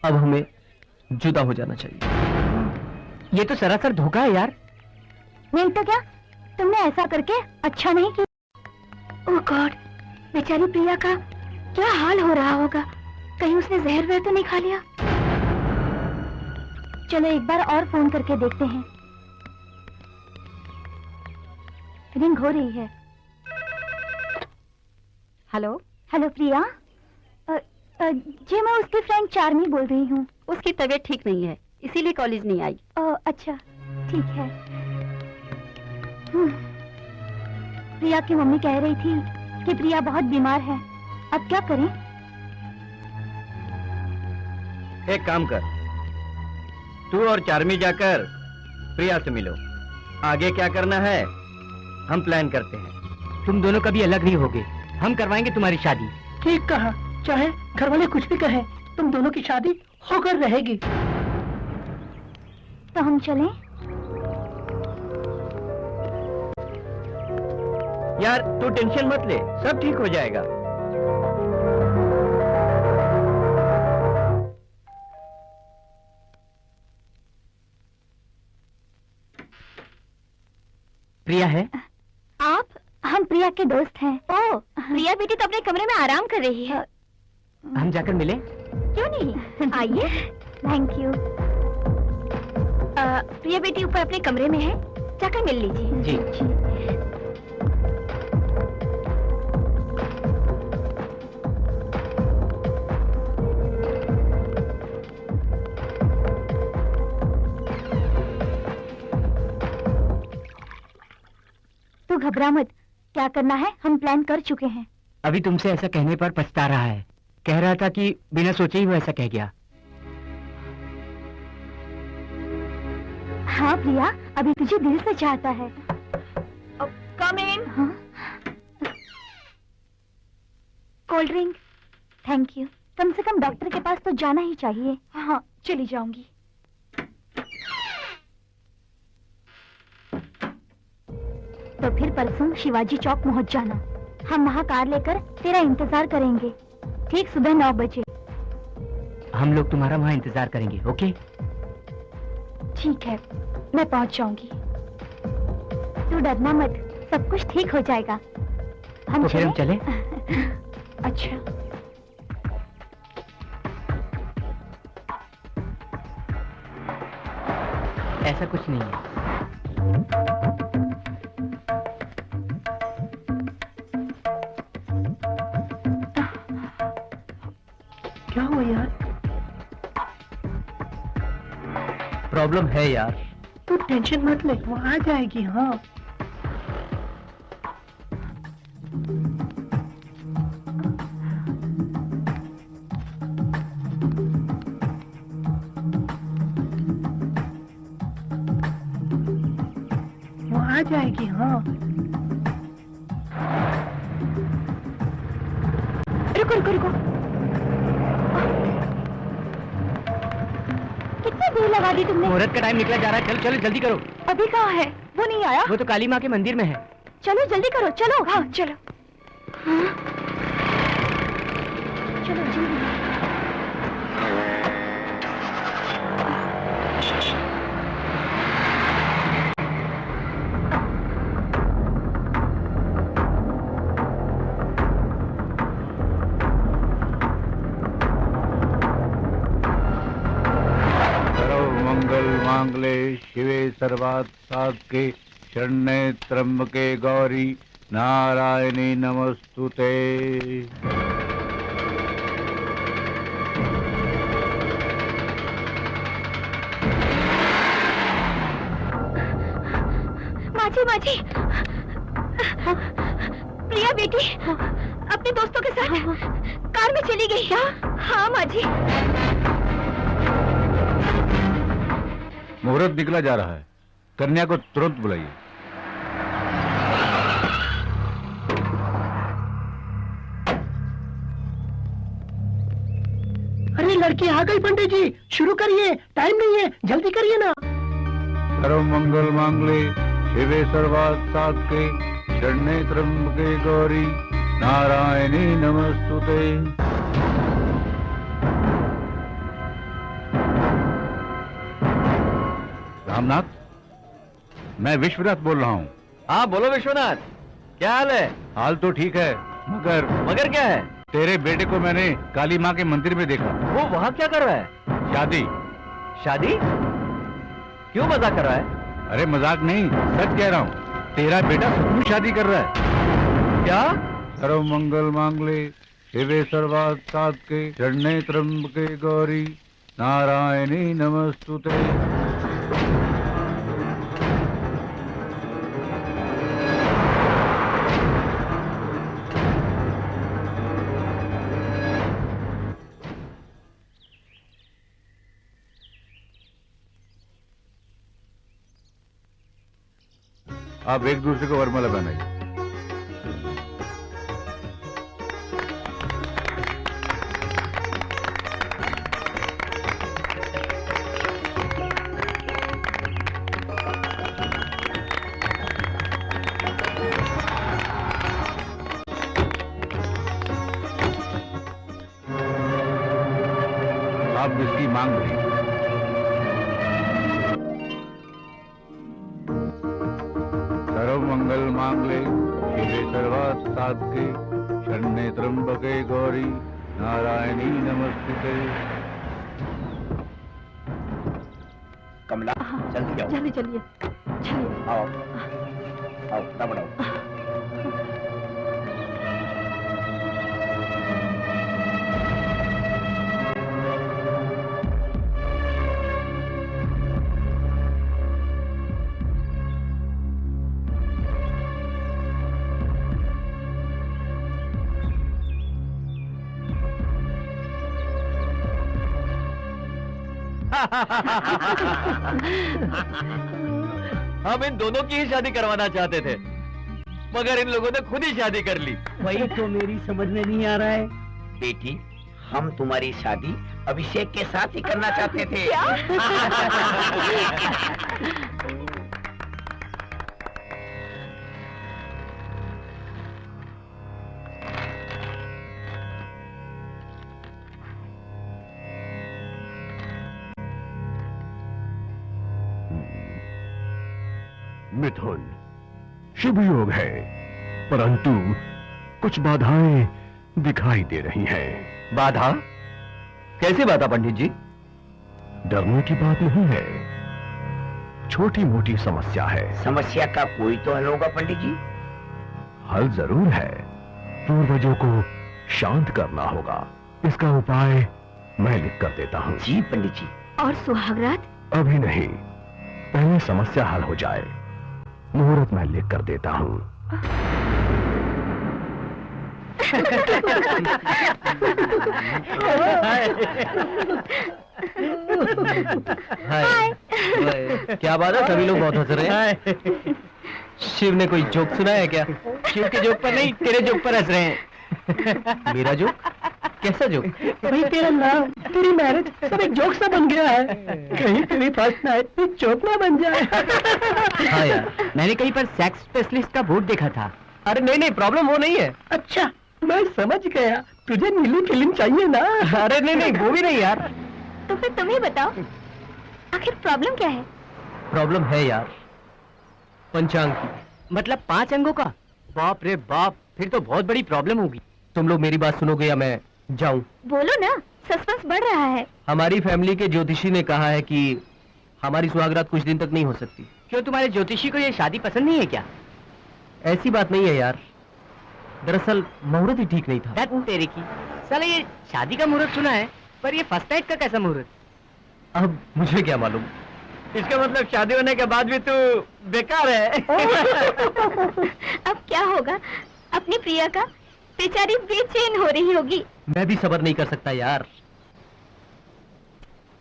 Speaker 3: अब हमें जुदा हो जाना चाहिए। ये तो सरासर धोखा है यार।
Speaker 5: नहीं तो क्या, तुमने ऐसा करके अच्छा नहीं किया। ओह गॉड, बेचारी प्रिया का क्या हाल हो रहा होगा। कहीं उसने जहर वहर तो नहीं खा लिया। चलो एक बार और फोन करके देखते हैं। रिंग हो रही है।
Speaker 7: हेलो,
Speaker 5: हेलो प्रिया। जी मैं उसकी फ्रेंड चार्मी बोल रही हूँ।
Speaker 7: उसकी तबीयत ठीक नहीं है, इसीलिए कॉलेज नहीं आई।
Speaker 5: अच्छा ठीक है। प्रिया की मम्मी कह रही थी कि प्रिया बहुत बीमार है, अब क्या करें?
Speaker 2: एक काम कर, तू और चार्मी जाकर प्रिया से मिलो। आगे क्या करना है हम प्लान करते हैं।
Speaker 3: तुम दोनों कभी अलग नहीं होगे, हम करवाएंगे तुम्हारी शादी।
Speaker 6: ठीक कहा, चाहे घर वाले कुछ भी कहें, तुम दोनों की शादी होकर रहेगी।
Speaker 5: तो हम चलें?
Speaker 2: यार तू टेंशन मत ले, सब ठीक हो जाएगा।
Speaker 3: प्रिया है?
Speaker 5: आप? हम प्रिया के दोस्त हैं। ओह, प्रिया बेटी तो अपने कमरे में आराम कर रही है।
Speaker 3: हम जाकर मिले?
Speaker 5: क्यों नहीं, आइए। Thank you. प्रिया बेटी ऊपर अपने कमरे में है, जाकर मिल लीजिए।
Speaker 3: जी।
Speaker 5: तू घबरा मत, क्या करना है हम प्लान कर चुके हैं।
Speaker 3: अभी तुमसे ऐसा कहने पर पछता रहा है। कह रहा था कि बिना सोचे ही वो ऐसा कह गया।
Speaker 5: हाँ प्रिया, अभी तुझे दिल से चाहता है। Come in. हाँ? Cold drink. Thank you. कम से कम डॉक्टर के पास तो जाना ही चाहिए। हाँ चली जाऊंगी। तो फिर परसों शिवाजी चौक पहुंच जाना। हम वहाँ कार लेकर तेरा इंतजार करेंगे, ठीक सुबह 9 बजे।
Speaker 3: हम लोग तुम्हारा वहाँ इंतजार करेंगे, ओके?
Speaker 5: ठीक है, मैं पहुंच जाऊंगी। तू डरना मत, सब कुछ ठीक हो जाएगा।
Speaker 3: तो फिर हम चले?
Speaker 5: अच्छा।
Speaker 3: ऐसा कुछ नहीं है।
Speaker 6: क्या हुआ यार?
Speaker 3: प्रॉब्लम है यार।
Speaker 6: तू टेंशन मत ले, वो आ जाएगी। हाँ वो आ जाएगी। हाँ
Speaker 5: रुको रुको रुको, कितनी देर लगा दी तुमने?
Speaker 3: मुहूर्त का टाइम निकला जा रहा है, चलो चलो जल्दी करो।
Speaker 5: अभी कहाँ है? वो नहीं आया।
Speaker 3: वो तो काली माँ के मंदिर में है।
Speaker 5: चलो जल्दी करो, चलो। हाँ चलो। हाँ? चलो जल्दी।
Speaker 9: मंगल मांगले शिवे सर्वात् साधके शरण्ये त्र्यंबके गौरी नारायणी नमस्तुते।
Speaker 5: माझी माझी प्रिया बेटी अपने दोस्तों के साथ कार में चली गई क्या? हाँ माझी।
Speaker 9: मुहूर्त निकला जा रहा है, कन्या को तुरंत बुलाइए।
Speaker 6: अरे लड़की आ गई पंडित जी, शुरू करिए, टाइम नहीं है, जल्दी करिए ना।
Speaker 9: सर्व मंगल मांगले शिवे सर्वार्थ साधके शरण्ये त्र्यंबके गौरी नारायणी नमस्तुते। रामनाथ, मैं विश्वनाथ बोल रहा हूँ।
Speaker 1: हाँ बोलो विश्वनाथ, क्या हाल है?
Speaker 9: हाल तो ठीक है,
Speaker 1: मगर क्या है?
Speaker 9: तेरे बेटे को मैंने काली माँ के मंदिर में देखा।
Speaker 1: वो वहाँ क्या कर रहा है?
Speaker 9: शादी।
Speaker 1: शादी? क्यों मजाक कर रहा है?
Speaker 9: अरे मजाक नहीं, सच कह रहा हूँ, तेरा बेटा सचमुच शादी कर रहा है।
Speaker 1: क्या?
Speaker 9: सर्व मंगल मांगले शिवे सर्वार्थ साधके शरण्ये त्र्यंबके गौरी नारायणी नमस्तुते। आप एक दूसरे को वरमाला पहनाइए। आप जिसकी मांग रही सर्व मंगल मांगले शिवे सर्वार्थ साधके शरण्ये त्र्यंबके गौरी नारायणी नमस्तुते।
Speaker 8: कमला जल्दी जाओ।
Speaker 4: जल्दी चलिए चलिए।
Speaker 8: आओ आओ, बढ़ाओ।
Speaker 1: हम इन दोनों की ही शादी करवाना चाहते थे, मगर इन लोगों ने खुद ही शादी कर ली।
Speaker 6: वही तो मेरी समझ में नहीं आ रहा है।
Speaker 8: बेटी, हम तुम्हारी शादी अभिषेक के साथ ही करना चाहते थे।
Speaker 10: मिथुन, शुभ योग है, परंतु कुछ बाधाएं दिखाई दे रही हैं।
Speaker 1: बाधा? कैसी बाधा पंडित जी?
Speaker 10: डरने की बात नहीं है, छोटी मोटी समस्या है।
Speaker 8: समस्या का कोई तो हल होगा पंडित जी।
Speaker 10: हल जरूर है, पूर्वजों को शांत करना होगा। इसका उपाय मैं लिख कर देता हूँ।
Speaker 8: जी पंडित जी।
Speaker 5: और सुहागरात?
Speaker 10: अभी नहीं, पहले समस्या हल हो जाए। मुहूर्त मैं लिख कर देता हूँ।
Speaker 3: हाय। क्या बात है, सभी लोग बहुत हंस रहे हैं। शिव ने कोई जोक सुनाया है क्या?
Speaker 2: शिव के जोक पर नहीं, तेरे जोक पर हंस रहे हैं।
Speaker 3: मेरा जोक? कैसा जोक?
Speaker 6: भाई तेरा नाम, तेरी मैरिज सब एक जोक सा बन गया है। कहीं तेरी फर्स्ट नाइट में जोक ना बन जाए।
Speaker 3: हाँ यार, मैंने कहीं पर सेक्स स्पेशलिस्ट का बोर्ड देखा था। अरे नहीं नहीं, प्रॉब्लम वो नहीं है।
Speaker 6: अच्छा, मैं समझ गया, तुझे नीली फिल्म चाहिए ना।
Speaker 3: अरे नहीं नहीं, वो भी नहीं यार।
Speaker 5: तो फिर तुम ही बताओ, आखिर प्रॉब्लम क्या है?
Speaker 3: प्रॉब्लम है यार, पंचांग की। मतलब 5 अंगों का? बाप रे बाप, फिर तो बहुत बड़ी प्रॉब्लम होगी। तुम लोग मेरी बात सुनोगे या मैं जाऊं?
Speaker 5: बोलो ना, सस्पेंस बढ़ रहा है।
Speaker 3: हमारी फैमिली के ज्योतिषी ने कहा है कि हमारी सुहागरात कुछ दिन तक नहीं हो सकती।
Speaker 2: क्यों, तुम्हारे ज्योतिषी को ये शादी पसंद नहीं है क्या?
Speaker 3: ऐसी बात नहीं है यार, दरअसल मुहूर्त ही ठीक नहीं था।
Speaker 2: दैट तेरे की साला, ये शादी का मुहूर्त सुना है, पर ये फर्स्ट नाइट का कैसा मुहूर्त?
Speaker 3: अब मुझे क्या मालूम,
Speaker 2: इसका मतलब शादी होने के बाद भी तू बेकार है।
Speaker 5: अब क्या होगा? अपनी प्रिया का बेचारी बेचैन हो रही होगी।
Speaker 3: मैं भी सब्र नहीं कर सकता यार,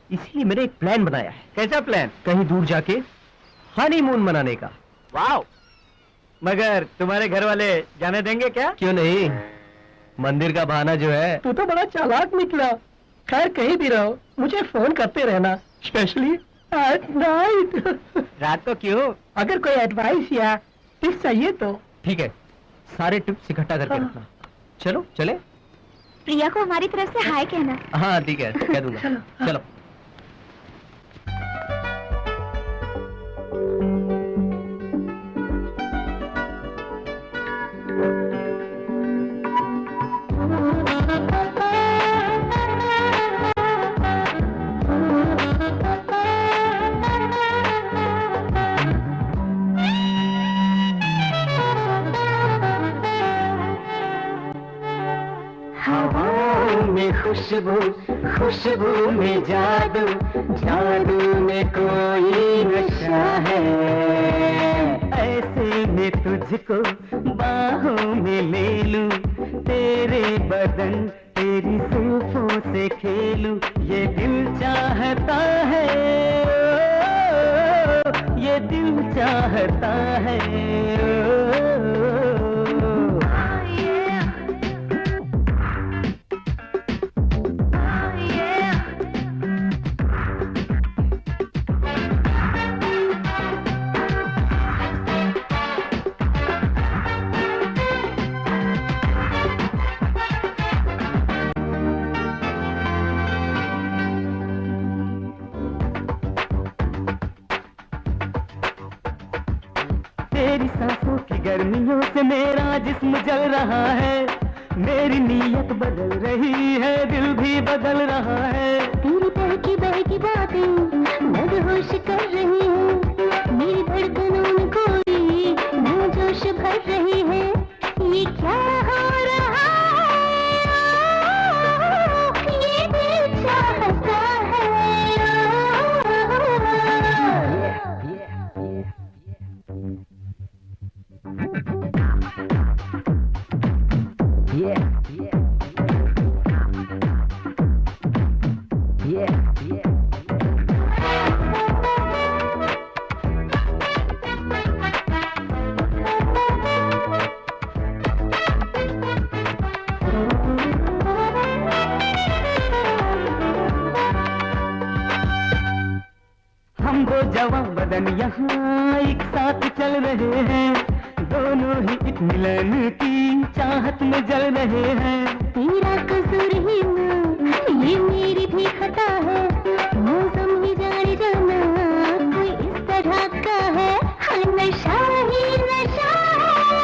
Speaker 3: इसीलिए मैंने एक प्लान बनाया है।
Speaker 2: कैसा प्लान?
Speaker 3: कहीं दूर जाके हनीमून मनाने का।
Speaker 2: वाओ! मगर तुम्हारे घर वाले जाने देंगे क्या?
Speaker 3: क्यों नहीं, मंदिर का बहाना जो है।
Speaker 6: तू तो बड़ा चालाक निकला। खैर कहीं भी रहो, मुझे फोन करते रहना, स्पेशली एट नाइट।
Speaker 2: रात को क्यों?
Speaker 6: अगर कोई एडवाइस या टिप्स चाहिए तो।
Speaker 3: ठीक है, सारे टिप्स इकट्ठा करके
Speaker 6: हाँ।
Speaker 3: रखना। चलो चले।
Speaker 5: प्रिया को हमारी तरफ से हाय कहना।
Speaker 3: हाँ ठीक है, कह दूंगा।
Speaker 6: चलो।
Speaker 3: चलो।
Speaker 6: हवाओं में खुशबू, खुशबू में जादू, जादू में कोई नशा है। ऐसे में तुझको बाहों में ले लूं, तेरे बदन तेरी जुल्फों से खेलूं। ये दिल चाहता है, ये दिल चाहता है। तेरी सांसों की गर्मियों से मेरा जिस्म जल रहा है। मेरी नीयत बदल रही है, दिल भी बदल रहा है।
Speaker 5: तेरी बहकी बातें मदहोश कर रही है, मेरी धड़कनों में कोई जोश भर रही है। ये क्या हो रहा है? ये दिल चाहता है।
Speaker 6: हम दो जवां बदन यहाँ एक साथ चल रहे हैं, दोनों ही एक मिलन की चाहत में जल रहे हैं।
Speaker 5: तेरा कसूर ही ना, ये मेरी भी खता है। मौसम ही जाने जाना कोई इस तरह का है। हाँ, नशा ही नशा है,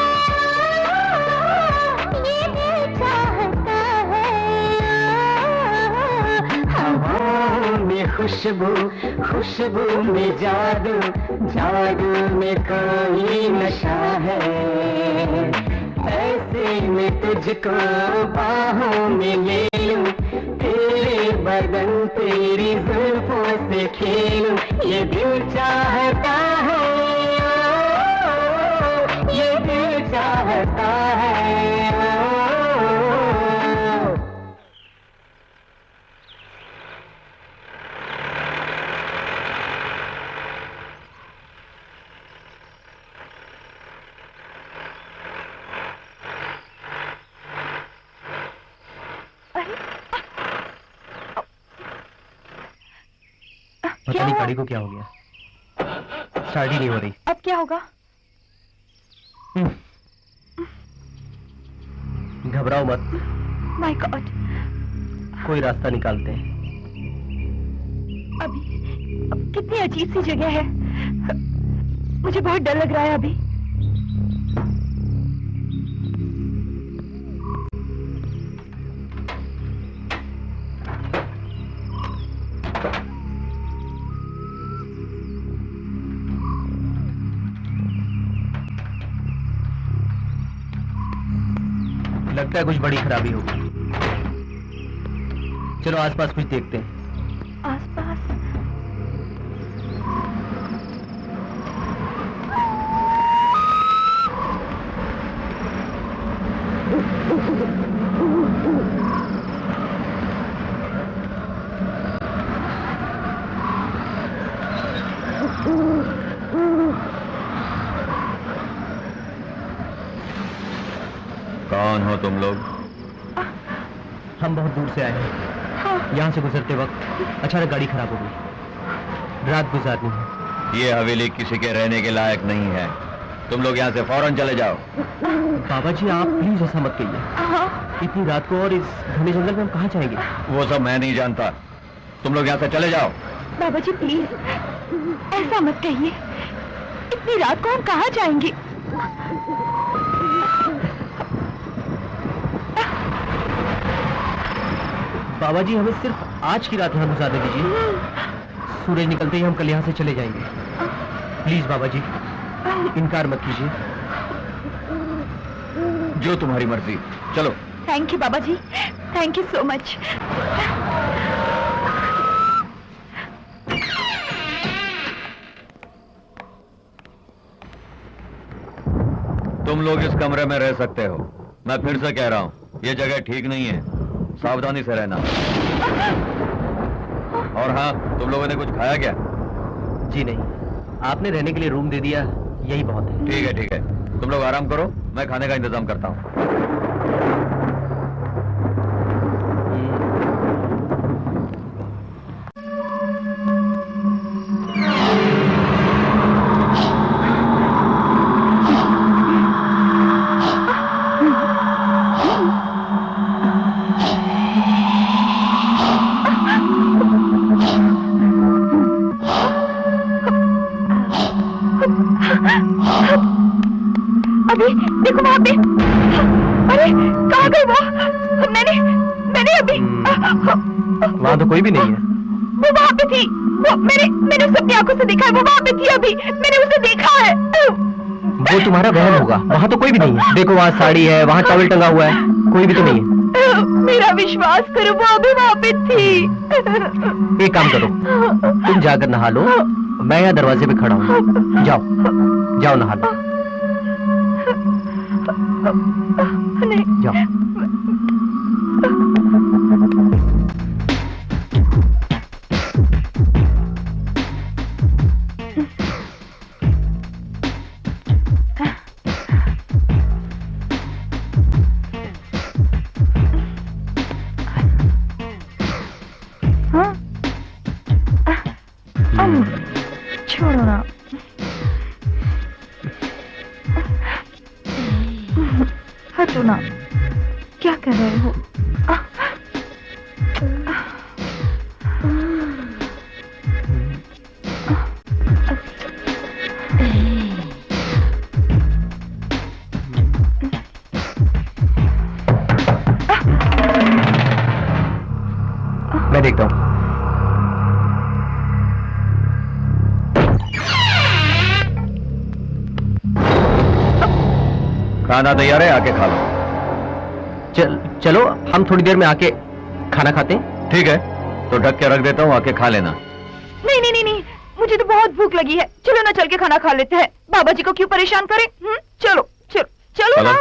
Speaker 5: ये दिल चाहता है।
Speaker 6: हवाओं में खुशबू, खुशबू में जादू, जादू में कोई नशा है। ऐसे में तुझको बाहों में ले लूं, तेरे बदन तेरी जुल्फों से खेलूं। ये दिल चाहता है, ये दिल चाहता है।
Speaker 3: पता नहीं गाड़ी को क्या हो गया, स्टार्ट ही नहीं हो रही।
Speaker 5: अब क्या होगा?
Speaker 3: घबराओ मत,
Speaker 5: माय गॉड,
Speaker 3: कोई रास्ता निकालते हैं।
Speaker 5: अब कितनी अजीब सी जगह है। मुझे बहुत डर लग रहा है अभी।
Speaker 3: लगता है कुछ बड़ी खराबी होगी। चलो आसपास कुछ देखते हैं।
Speaker 5: आसपास
Speaker 1: कौन हो तुम लोग?
Speaker 3: हम बहुत दूर से आए हैं। यहाँ से गुजरते वक्त अचानक गाड़ी खराब हो गई। रात गुजारनी है।
Speaker 1: ये हवेली किसी के रहने के लायक नहीं है। तुम लोग यहाँ से फौरन चले जाओ।
Speaker 3: बाबा जी आप प्लीज ऐसा मत कहिए। इतनी रात को और इस घने जंगल में हम कहाँ जाएंगे?
Speaker 1: वो सब मैं नहीं जानता। तुम लोग यहाँ से चले जाओ।
Speaker 5: बाबा जी प्लीज ऐसा मत कहिए। इतनी रात को हम कहाँ जाएंगे?
Speaker 3: बाबा जी हमें सिर्फ आज की रात यहाँ गुजारने दीजिए। सूरज निकलते ही हम कल यहाँ से चले जाएंगे। प्लीज बाबा जी इनकार मत कीजिए।
Speaker 1: जो तुम्हारी मर्जी। चलो।
Speaker 5: थैंक यू बाबा जी, थैंक यू सो मच।
Speaker 1: तुम लोग इस कमरे में रह सकते हो। मैं फिर से कह रहा हूँ ये जगह ठीक नहीं है। सावधानी से रहना। और हाँ, तुम लोगों ने कुछ खाया क्या?
Speaker 3: जी नहीं, आपने रहने के लिए रूम दे दिया, यही बहुत है।
Speaker 1: ठीक है ठीक है, तुम लोग आराम करो, मैं खाने का इंतजाम करता हूँ।
Speaker 5: अभी देखो वहाँ पे। अरे कहाँ गई वो? मैंने अभी
Speaker 3: वहाँ तो कोई भी नहीं है।
Speaker 5: वो वहाँ पे थी। वो मैंने उसे अपनी आंखों से देखा है। वो वहाँ पे थी अभी। मैंने उसे देखा है।
Speaker 3: वो तुम्हारा वहम होगा। वहाँ तो कोई भी नहीं है। देखो वहाँ साड़ी है, वहाँ टॉवल टंगा हुआ है, कोई भी तो नहीं है।
Speaker 5: मेरा विश्वास करो, वो अभी वहाँ पे थी।
Speaker 3: एक काम करो, तुम जाकर नहा लो, मैं यहाँ दरवाजे पे खड़ा हूँ। जाओ जाओ नहा लो।
Speaker 5: नहीं
Speaker 3: जाओ।
Speaker 5: छोड़ो ना। हटो ना, क्या कर रहे हो?
Speaker 3: मैं देखता हूँ।
Speaker 1: खाना तैयार है, आके खा लो।
Speaker 3: चलो हम थोड़ी देर में आके खाना खाते हैं।
Speaker 1: ठीक है, तो ढक के रख देता हूँ, आके खा लेना।
Speaker 5: नहीं नहीं नहीं नहीं, मुझे तो बहुत भूख लगी है। चलो ना चल के खाना खा लेते हैं। बाबा जी को क्यों परेशान करें? चलो चलो चलो ना।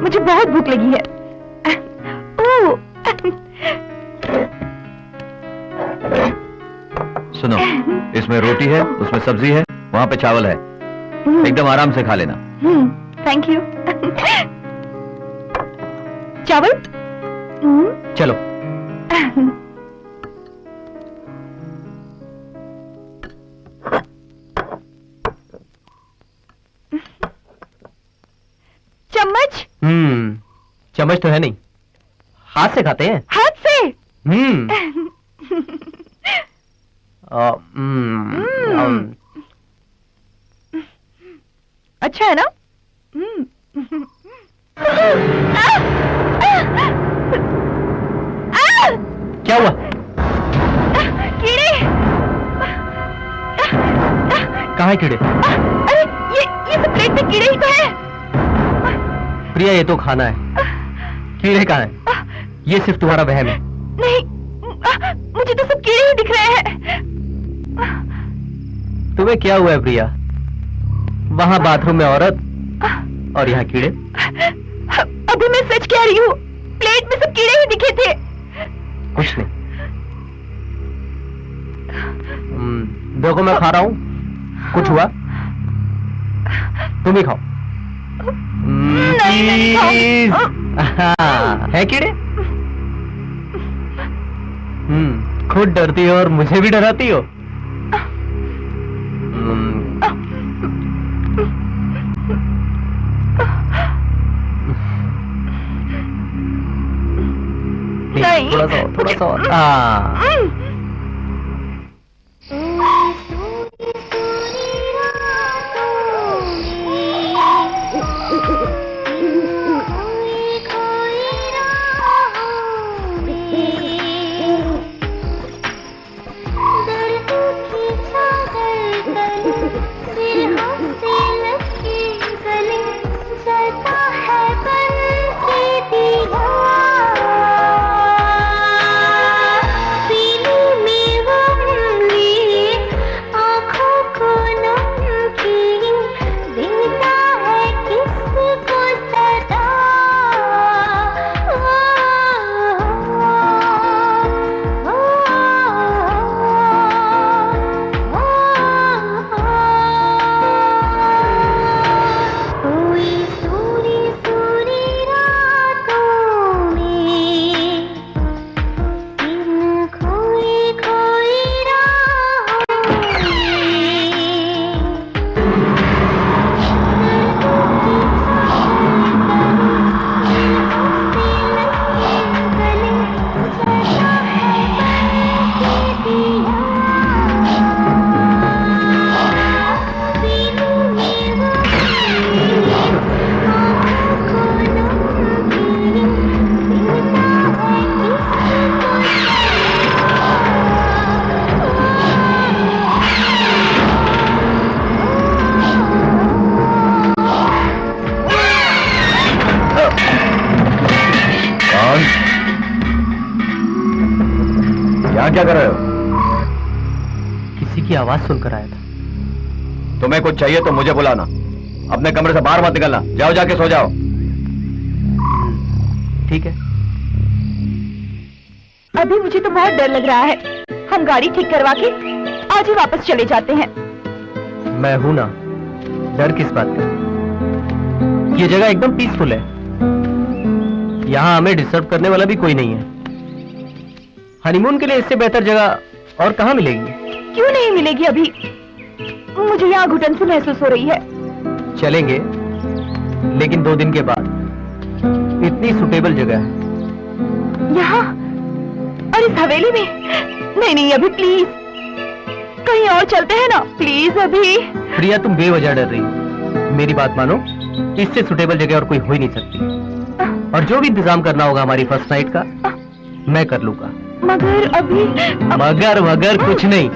Speaker 5: मुझे बहुत भूख लगी है।
Speaker 1: सुनो, इसमें रोटी है, उसमें सब्जी है, वहाँ पे चावल है। एकदम आराम से खा लेना।
Speaker 5: Thank you. चावल?
Speaker 3: चलो।
Speaker 5: चम्मच?
Speaker 3: चम्मच तो है नहीं, हाथ से खाते हैं।
Speaker 5: हाथ से? अच्छा है ना?
Speaker 3: क्या हुआ?
Speaker 5: कीड़े।
Speaker 3: कहाँ है कीड़े?
Speaker 5: अरे ये तो प्लेट में कीड़े ही तो है।
Speaker 3: प्रिया ये तो खाना है, कीड़े कहाँ है? ये सिर्फ तुम्हारा वहम है।
Speaker 5: नहीं, मुझे तो सब कीड़े ही दिख रहे हैं।
Speaker 3: तुम्हें क्या हुआ है प्रिया? वहाँ बाथरूम में औरत और यहाँ कीड़े।
Speaker 5: अभी मैं सच कह रही हूँ, प्लेट में सब कीड़े ही दिखे थे।
Speaker 3: कुछ नहीं। देखो मैं खा रहा हूँ, कुछ हुआ? तुम ही खाओ।
Speaker 5: नहीं
Speaker 3: हाँ, है कीड़े? खुद डरती हो और मुझे भी डराती हो।
Speaker 5: नहीं।
Speaker 3: थोड़ा सा और। हाँ।
Speaker 1: यहाँ क्या कर रहे हो?
Speaker 3: किसी की आवाज सुनकर आया था।
Speaker 1: तुम्हें कुछ चाहिए तो मुझे बुलाना, अपने कमरे से बाहर मत निकलना। जाओ, जाके सो जाओ।
Speaker 3: ठीक है।
Speaker 5: अभी मुझे तो बहुत डर लग रहा है। हम गाड़ी ठीक करवा के आज ही वापस चले जाते हैं।
Speaker 3: मैं हूं ना, डर किस बात का? ये जगह एकदम पीसफुल है, यहाँ हमें डिस्टर्ब करने वाला भी कोई नहीं है। हनीमून के लिए इससे बेहतर जगह और कहाँ मिलेगी?
Speaker 5: क्यों नहीं मिलेगी? अभी मुझे यहाँ घुटन से महसूस हो रही है।
Speaker 3: चलेंगे, लेकिन 2 दिन के बाद। इतनी सुटेबल जगह है
Speaker 5: यहाँ और इस हवेली में? नहीं नहीं, अभी प्लीज कहीं और चलते हैं ना, प्लीज अभी।
Speaker 3: प्रिया, तुम बेवजह डर रही हो। मेरी बात मानो, इससे सुटेबल जगह और कोई हो ही नहीं सकती। और जो भी इंतजाम करना होगा हमारी फर्स्ट नाइट का, मैं कर लूंगा।
Speaker 5: मगर अभी
Speaker 3: मगर कुछ नहीं।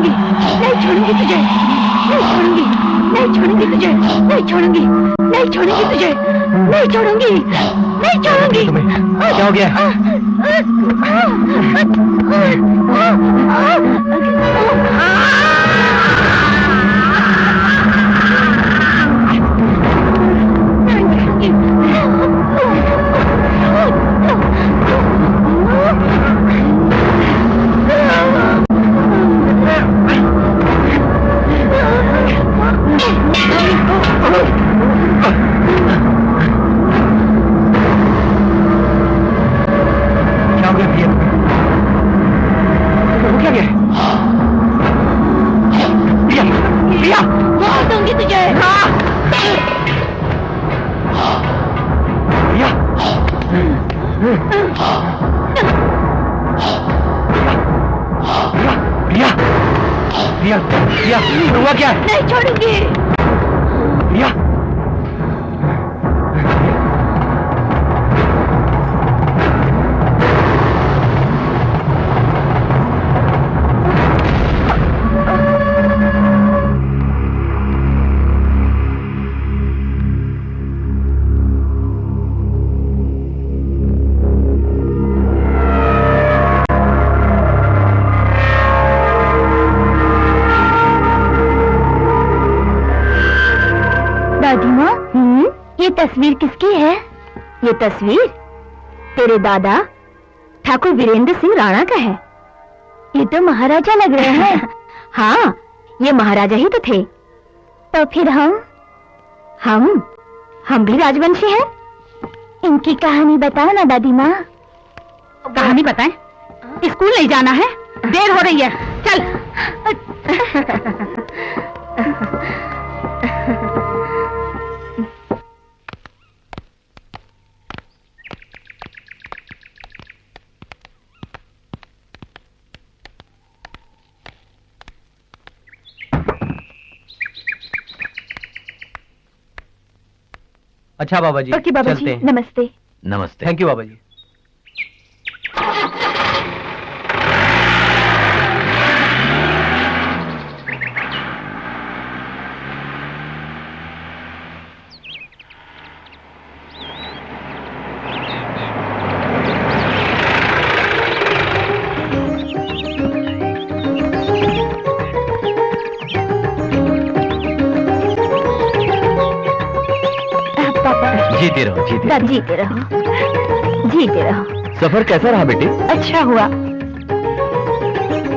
Speaker 5: छोड़ूंगी, नहीं छोड़ूंगी तुझे, नहीं छोड़ूंगी, नहीं छोड़ूंगी तुझे, नहीं छोड़ूंगी, नहीं छोड़ूंगी तुझे, नहीं छोड़ूंगी, नहीं छोड़ूंगी।
Speaker 3: क्या हो गया?
Speaker 5: हुआ क्या? नहीं छोड़ूंगी।
Speaker 3: प्रिया,
Speaker 5: दादी माँ, ये तस्वीर किसकी है? ये तस्वीर तेरे दादा ठाकुर वीरेंद्र सिंह राणा का है। ये तो महाराजा लग रहे हैं। हाँ, ये महाराजा ही तो थे। तो फिर हम भी राजवंशी हैं। इनकी कहानी बताओ ना दादी माँ।
Speaker 7: कहानी बताएं? स्कूल नहीं जाना है, देर हो रही है, चल।
Speaker 3: अच्छा बाबा जी,
Speaker 5: ओके बाबा
Speaker 3: चलते
Speaker 5: जी,
Speaker 3: हैं।
Speaker 5: नमस्ते।
Speaker 1: नमस्ते।
Speaker 3: थैंक यू बाबा जी।
Speaker 1: जीते रहो, जीते
Speaker 5: दादी जीते रहो, जीते रहो।
Speaker 1: सफर कैसा रहा बेटे?
Speaker 5: अच्छा हुआ।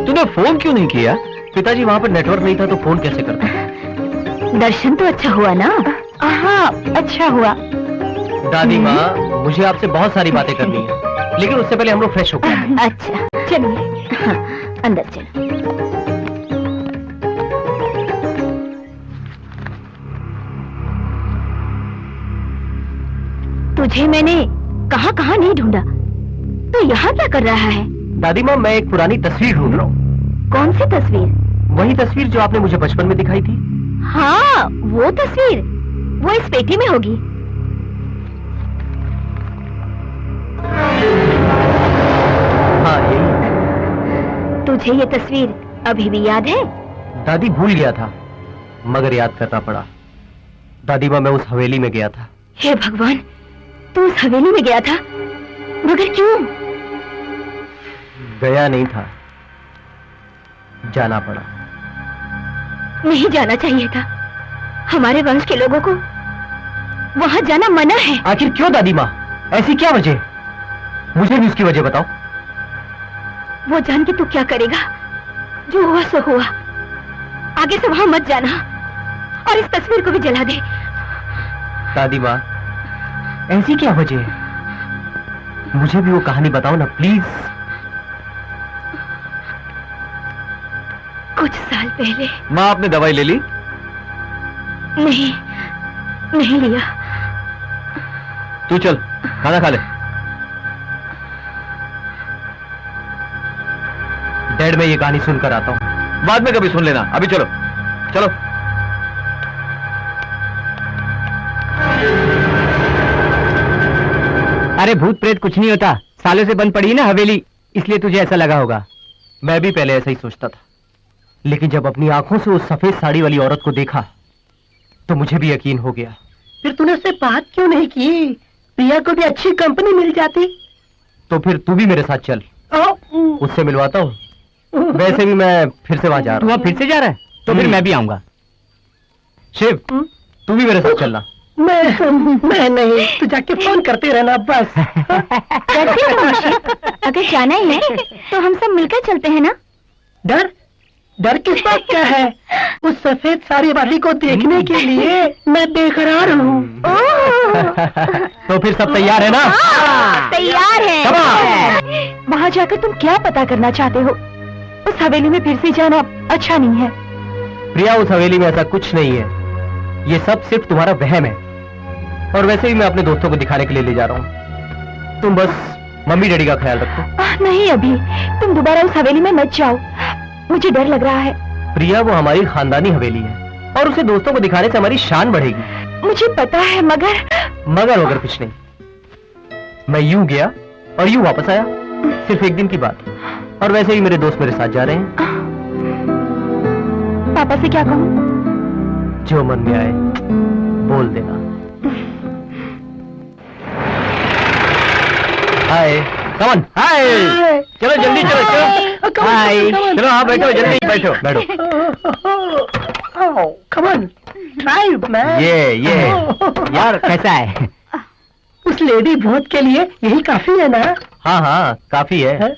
Speaker 1: तूने फोन क्यों नहीं किया?
Speaker 3: पिताजी वहाँ पर नेटवर्क नहीं था तो फोन कैसे करता?
Speaker 5: दर्शन तो अच्छा हुआ ना? हाँ, अच्छा हुआ।
Speaker 3: दादी माँ, मुझे आपसे बहुत सारी बातें करनी है, लेकिन उससे पहले हम लोग फ्रेश होकर आते हैं।
Speaker 5: अच्छा, चलिए। हाँ, अंदर चलो। तुझे मैंने कहाँ नहीं ढूंढा, तो यहाँ क्या कर रहा है?
Speaker 3: दादी माँ, मैं एक पुरानी तस्वीर ढूंढ रहा हूँ।
Speaker 5: कौन सी तस्वीर?
Speaker 3: वही तस्वीर जो आपने मुझे बचपन में दिखाई थी।
Speaker 5: हाँ, वो तस्वीर, वो इस पेटी में होगी।
Speaker 3: हाँ, यही।
Speaker 5: तुझे ये तस्वीर अभी भी याद है?
Speaker 3: दादी, भूल गया था, मगर याद करना पड़ा। दादी माँ, मैं उस हवेली में गया था।
Speaker 5: हे भगवान, तू उस हवेली में गया था, मगर क्यों?
Speaker 3: गया नहीं था, जाना पड़ा।
Speaker 5: नहीं जाना चाहिए था। हमारे वंश के लोगों को वहां जाना मना है।
Speaker 3: आखिर क्यों दादी माँ? ऐसी क्या वजह? मुझे भी उसकी वजह बताओ।
Speaker 5: वो जान के तू क्या करेगा? जो हुआ सो हुआ। आगे से वहां मत जाना, और इस तस्वीर को भी जला दे।
Speaker 3: दादी माँ, ऐसी क्या वजह है? मुझे भी वो कहानी बताओ ना प्लीज।
Speaker 5: कुछ साल पहले।
Speaker 1: माँ, आपने दवाई ले ली?
Speaker 5: नहीं लिया।
Speaker 1: तू चल, खाना खा ले।
Speaker 3: डैड, मैं ये कहानी सुनकर आता हूँ।
Speaker 1: बाद में कभी सुन लेना, अभी चलो चलो।
Speaker 2: अरे भूत प्रेत कुछ नहीं होता, सालों से बंद पड़ी है ना हवेली, इसलिए तुझे ऐसा लगा होगा।
Speaker 3: मैं भी पहले ऐसा ही सोचता था, लेकिन जब अपनी आंखों से उस सफेद साड़ी वाली औरत को देखा तो मुझे भी यकीन हो गया।
Speaker 6: फिर तूने उससे बात क्यों नहीं की? प्रिया को भी अच्छी कंपनी मिल जाती।
Speaker 3: तो फिर तू भी मेरे साथ चल, उससे मिलवाता हूँ। वैसे भी मैं फिर से वहां जा रहा हूँ।
Speaker 2: तू फिर से जा रहा है? तो फिर मैं भी आऊंगा।
Speaker 3: शिव, तू भी मेरे साथ चलना।
Speaker 6: मैं नहीं, तू जाके फोन करते रहना बस।
Speaker 5: करते रहो शिव, अगर जाना ही है तो हम सब मिलकर चलते हैं ना।
Speaker 6: डर किस बात का है? उस सफेद साड़ी वाली को देखने के लिए मैं बेकरार हूँ।
Speaker 3: तो फिर सब तैयार है ना?
Speaker 5: तैयार है। वहाँ जाकर तुम क्या पता करना चाहते हो? उस हवेली में फिर से जाना अच्छा नहीं है।
Speaker 3: प्रिया, उस हवेली में ऐसा कुछ नहीं है। ये सब सिर्फ तुम्हारा वहम है। और वैसे भी मैं अपने दोस्तों को दिखाने के लिए ले जा रहा हूँ। तुम बस मम्मी डैडी का ख्याल रखो।
Speaker 5: नहीं अभी, तुम दोबारा उस हवेली में मत जाओ, मुझे डर लग रहा है।
Speaker 3: प्रिया, वो हमारी खानदानी हवेली है और उसे दोस्तों को दिखाने से हमारी शान बढ़ेगी।
Speaker 5: मुझे पता है, मगर
Speaker 3: कुछ नहीं। मैं यूं गया और यूं वापस आया, सिर्फ एक दिन की बात। और वैसे ही मेरे दोस्त मेरे साथ जा रहे हैं।
Speaker 5: पापा से क्या कहूँ?
Speaker 3: जो मन में आए बोल देना। हाय, कमन, हाय। चलो जल्दी चलो। हाय, चलो हाँ बैठो, जल्दी बैठो।
Speaker 6: कमन, ड्राइव मैन।
Speaker 3: ये यार कैसा है?
Speaker 6: उस लेडी भूत के लिए यही काफी है ना?
Speaker 3: हाँ काफी है।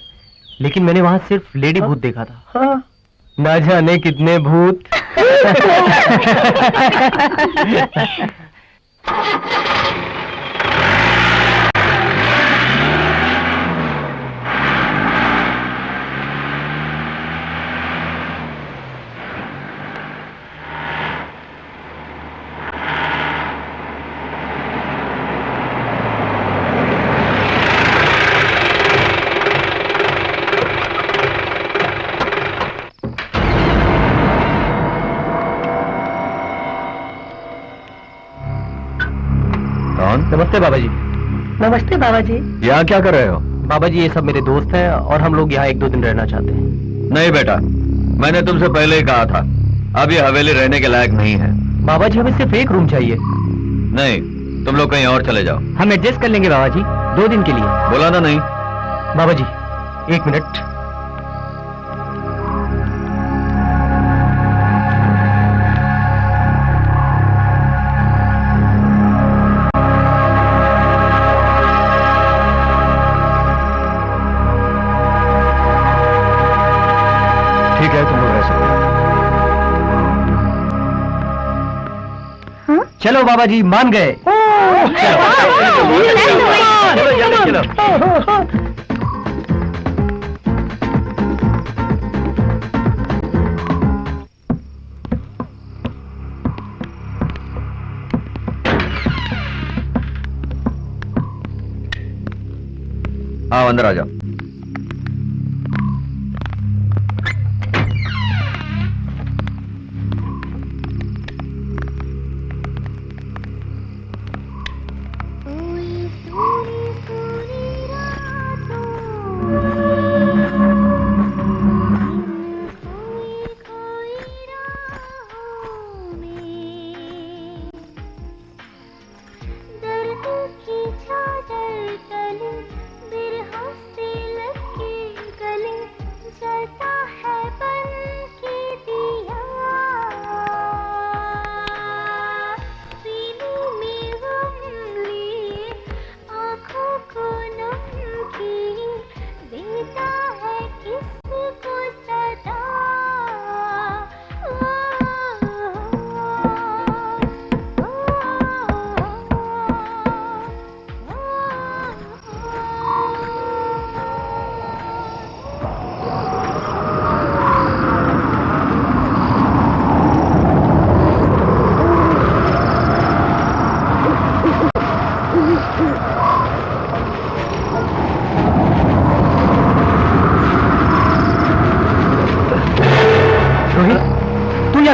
Speaker 3: लेकिन मैंने वहाँ सिर्फ लेडी भूत देखा था।
Speaker 6: हाँ।
Speaker 3: ना जाने कितने भूत। नमस्ते बाबा जी।
Speaker 6: नमस्ते बाबा जी।
Speaker 1: यहाँ क्या कर रहे हो?
Speaker 3: बाबा जी, ये सब मेरे दोस्त हैं और हम लोग यहाँ 1-2 दिन रहना चाहते हैं।
Speaker 1: नहीं बेटा, मैंने तुमसे पहले ही कहा था, अब ये हवेली रहने के लायक नहीं है।
Speaker 3: बाबा जी, हमें सिर्फ एक रूम चाहिए।
Speaker 1: नहीं, तुम लोग कहीं और चले जाओ।
Speaker 3: हम एडजस्ट कर लेंगे बाबा जी, 2 दिन के लिए।
Speaker 1: बुलाना नहीं।
Speaker 3: बाबा जी 1 मिनट।
Speaker 1: ठीक है, तुम लोग रह सकते हो।
Speaker 3: चलो बाबा जी, मान गए। चलो।
Speaker 1: आओ अंदर आ जाओ।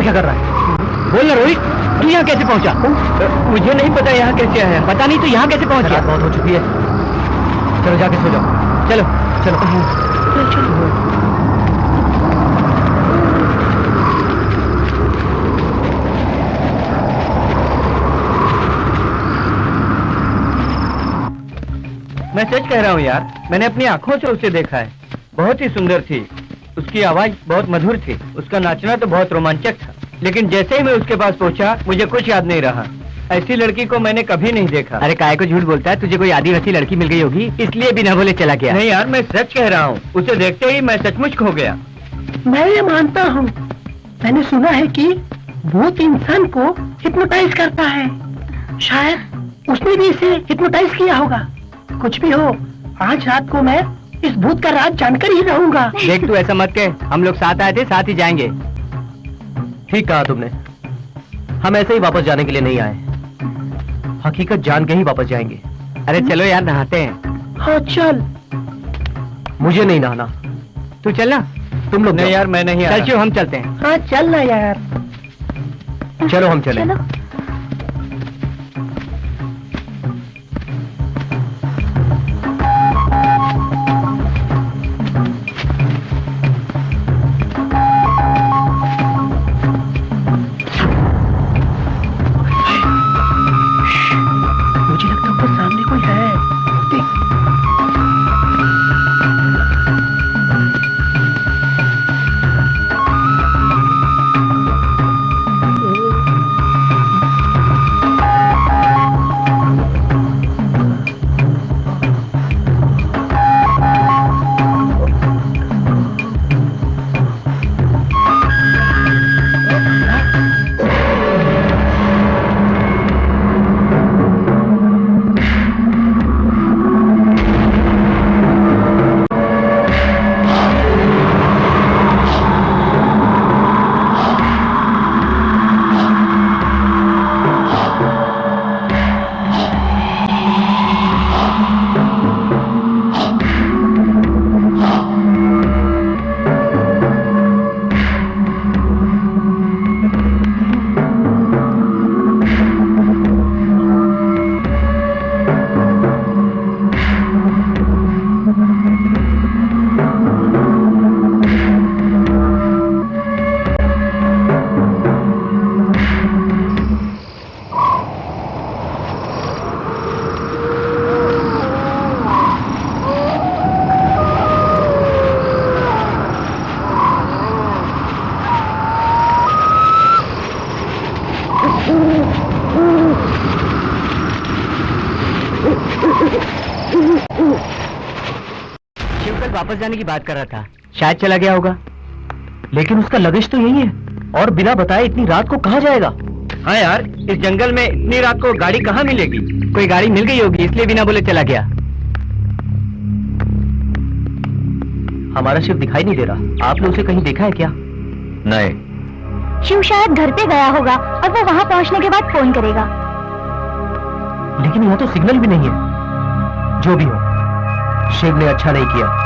Speaker 3: क्या कर रहा है? बोल ना रोहित, तू यहाँ कैसे पहुंचा?
Speaker 2: मुझे नहीं पता यहाँ कैसे आया।
Speaker 3: पता नहीं, तो यहाँ कैसे पहुंच गया? बहुत हो चुकी है, चलो जाके सो जाओ। चलो चलो।
Speaker 2: सच कह रहा हूँ यार, मैंने अपनी आंखों से उसे देखा है। बहुत ही सुंदर थी, उसकी आवाज बहुत मधुर थी, उसका नाचना तो बहुत रोमांचक था। लेकिन जैसे ही मैं उसके पास पहुंचा, मुझे कुछ याद नहीं रहा। ऐसी लड़की को मैंने कभी नहीं देखा।
Speaker 3: अरे काहे को झूठ बोलता है? तुझे कोई आदिवासी लड़की मिल गई होगी, इसलिए बिना बोले चला गया।
Speaker 2: नहीं यार, मैं सच कह रहा हूँ, उसे देखते ही मैं सचमुच खो गया।
Speaker 6: मैं ये मानता हूँ, मैंने सुना है कि भूत इंसान को हिप्नोटाइज करता है। शायद उसने भी इसे हिप्नोटाइज किया होगा। कुछ भी हो, आज रात को मैं इस भूत का राज जानकर ही रहूंगा।
Speaker 3: देख तू ऐसा मत कह, हम लोग साथ आए थे, साथ ही जाएंगे। ठीक कहा तुमने, हम ऐसे ही वापस जाने के लिए नहीं आए, हकीकत जान के ही वापस जाएंगे। अरे चलो यार, नहाते हैं।
Speaker 6: हाँ चल।
Speaker 3: मुझे नहीं नहाना, तू चल ना। तुम लोग
Speaker 2: नहीं यार, मैं नहीं आ
Speaker 3: चल
Speaker 2: रहा।
Speaker 3: क्यों, हम चलते हैं।
Speaker 6: हाँ चल ना यार।
Speaker 3: चलो हम चलें।
Speaker 5: चलो।
Speaker 6: मुझे लगता है ऊपर सामने कोई है। देख।
Speaker 3: शिव कल वापस जाने की बात कर रहा था, शायद चला गया होगा। लेकिन उसका लगेज तो यही है, और बिना बताए इतनी रात को कहाँ जाएगा?
Speaker 2: हाँ यार, इस जंगल में इतनी रात को गाड़ी कहाँ मिलेगी?
Speaker 3: कोई गाड़ी मिल गई होगी, इसलिए बिना बोले चला गया। हमारा शिव दिखाई नहीं दे रहा, आपने उसे कहीं देखा है क्या?
Speaker 1: नहीं।
Speaker 5: शिव शायद घर पे गया होगा और वो वहां पहुंचने के बाद फोन करेगा।
Speaker 3: लेकिन यहाँ तो सिग्नल भी नहीं है। जो भी हो, शिव ने अच्छा नहीं किया।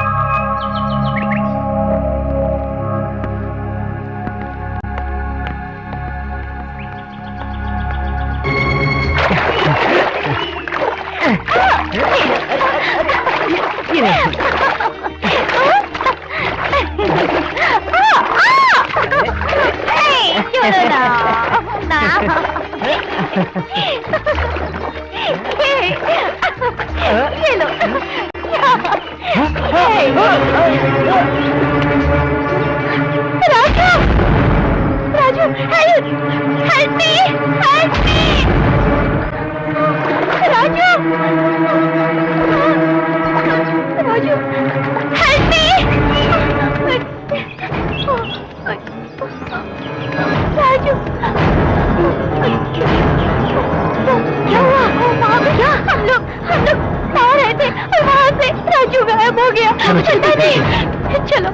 Speaker 5: ये लो। Raju, Raju, help, help me, help me, Raju, Raju, help me, Raju, क्या हुआ? क्या? हम लोग आ रहे थे और वहाँ से राजू गायब हो गया। पता नहीं। चलो।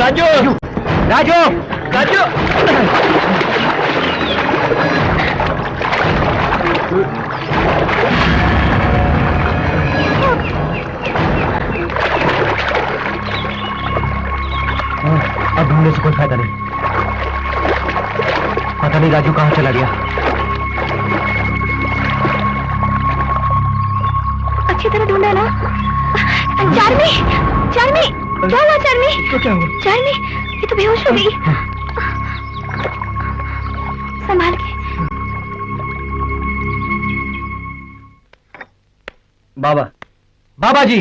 Speaker 2: राजू राजू राजू
Speaker 3: अब ढूंढने से कोई फायदा नहीं। पता नहीं राजू कहाँ चला गया।
Speaker 5: अच्छी तरह ढूंढा ना। चार्मी, चार्मी, क्या हुआ चार्मी?
Speaker 3: तो क्या हुआ?
Speaker 5: चार्मी, ये तो बेहोश हो गई। संभाल के।
Speaker 3: बाबा, बाबा जी।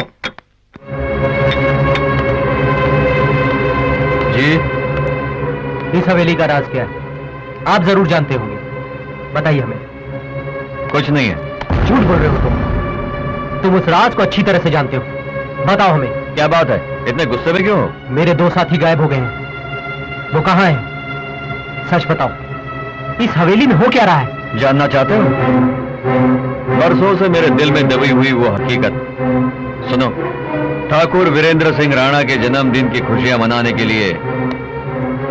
Speaker 1: जी,
Speaker 3: इस हवेली का राज क्या है? आप जरूर जानते होंगे, बताइए हमें।
Speaker 1: कुछ नहीं है।
Speaker 3: झूठ बोल रहे हो तुम उस राज को अच्छी तरह से जानते हो, बताओ हमें।
Speaker 1: क्या बात है, इतने गुस्से में क्यों हो?
Speaker 3: मेरे 2 साथी गायब हो गए हैं, वो कहाँ हैं? सच बताओ, इस हवेली में हो क्या रहा है?
Speaker 1: जानना चाहते हो? बरसों से मेरे दिल में दबी हुई वो हकीकत सुनो। ठाकुर वीरेंद्र सिंह राणा के जन्मदिन की खुशियां मनाने के लिए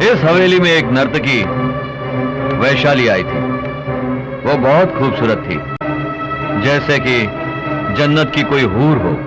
Speaker 1: इस हवेली में एक नर्तकी वैशाली आई थी। वो बहुत खूबसूरत थी, जैसे कि जन्नत की कोई हूर हो।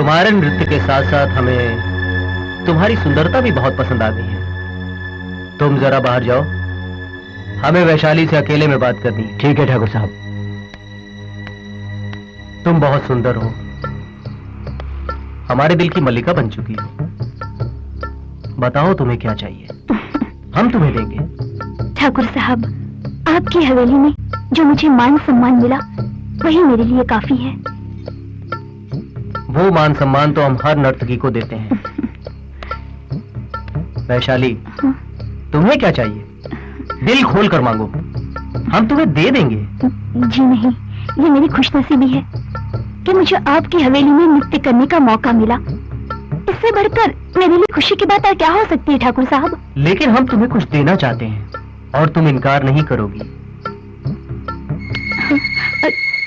Speaker 3: तुम्हारे नृत्य के साथ साथ हमें तुम्हारी सुंदरता भी बहुत पसंद आ गई है। तुम जरा बाहर जाओ, हमें वैशाली से अकेले में बात करनी है। ठीक है ठाकुर साहब। तुम बहुत सुंदर हो, हमारे दिल की मल्लिका बन चुकी हो। बताओ तुम्हें क्या चाहिए, हम तुम्हें देंगे।
Speaker 5: ठाकुर साहब, आपकी हवेली में जो मुझे मान सम्मान मिला वही मेरे लिए काफी है।
Speaker 3: वो मान सम्मान तो हम हर नर्तकी को देते हैं। वैशाली, तुम्हें क्या चाहिए? दिल खोल कर मांगो, हम तुम्हें दे देंगे।
Speaker 5: जी नहीं, ये मेरी खुशनसीबी है कि मुझे आपकी हवेली में नृत्य करने का मौका मिला। इससे बढ़कर मेरे लिए खुशी की बात और क्या हो सकती है ठाकुर साहब?
Speaker 3: लेकिन हम तुम्हें कुछ देना चाहते हैं और तुम इनकार नहीं करोगी।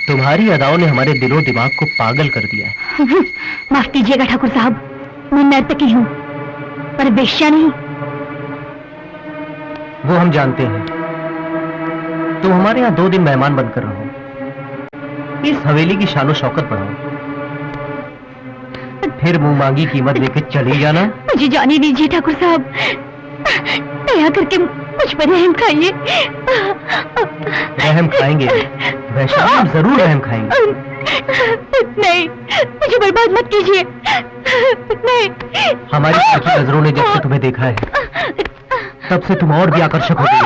Speaker 3: तुम्हारी अदाओं ने हमारे दिलो दिमाग को पागल कर दिया है।
Speaker 5: माफ कीजिएगा ठाकुर साहब, मैं नर्तकी हूँ पर वेश्या नहीं।
Speaker 3: वो हम जानते हैं। तुम हमारे यहाँ 2 दिन मेहमान बनकर रहो, इस हवेली की शानो शौकत बढ़ाओ, फिर मुंह मांगी कीमत लेके चली जाना।
Speaker 5: मुझे जाने दीजिए ठाकुर साहब, दया करके मुझ पर रहम खाइए।
Speaker 3: रहम खाएंगे वैशाली, हम जरूर रहम खाएंगे।
Speaker 5: नहीं, मुझे बर्बाद मत कीजिए। नहीं।
Speaker 3: हमारी की नजरों ने जब से तुम्हें देखा है तब से तुम और भी आकर्षक हो गई।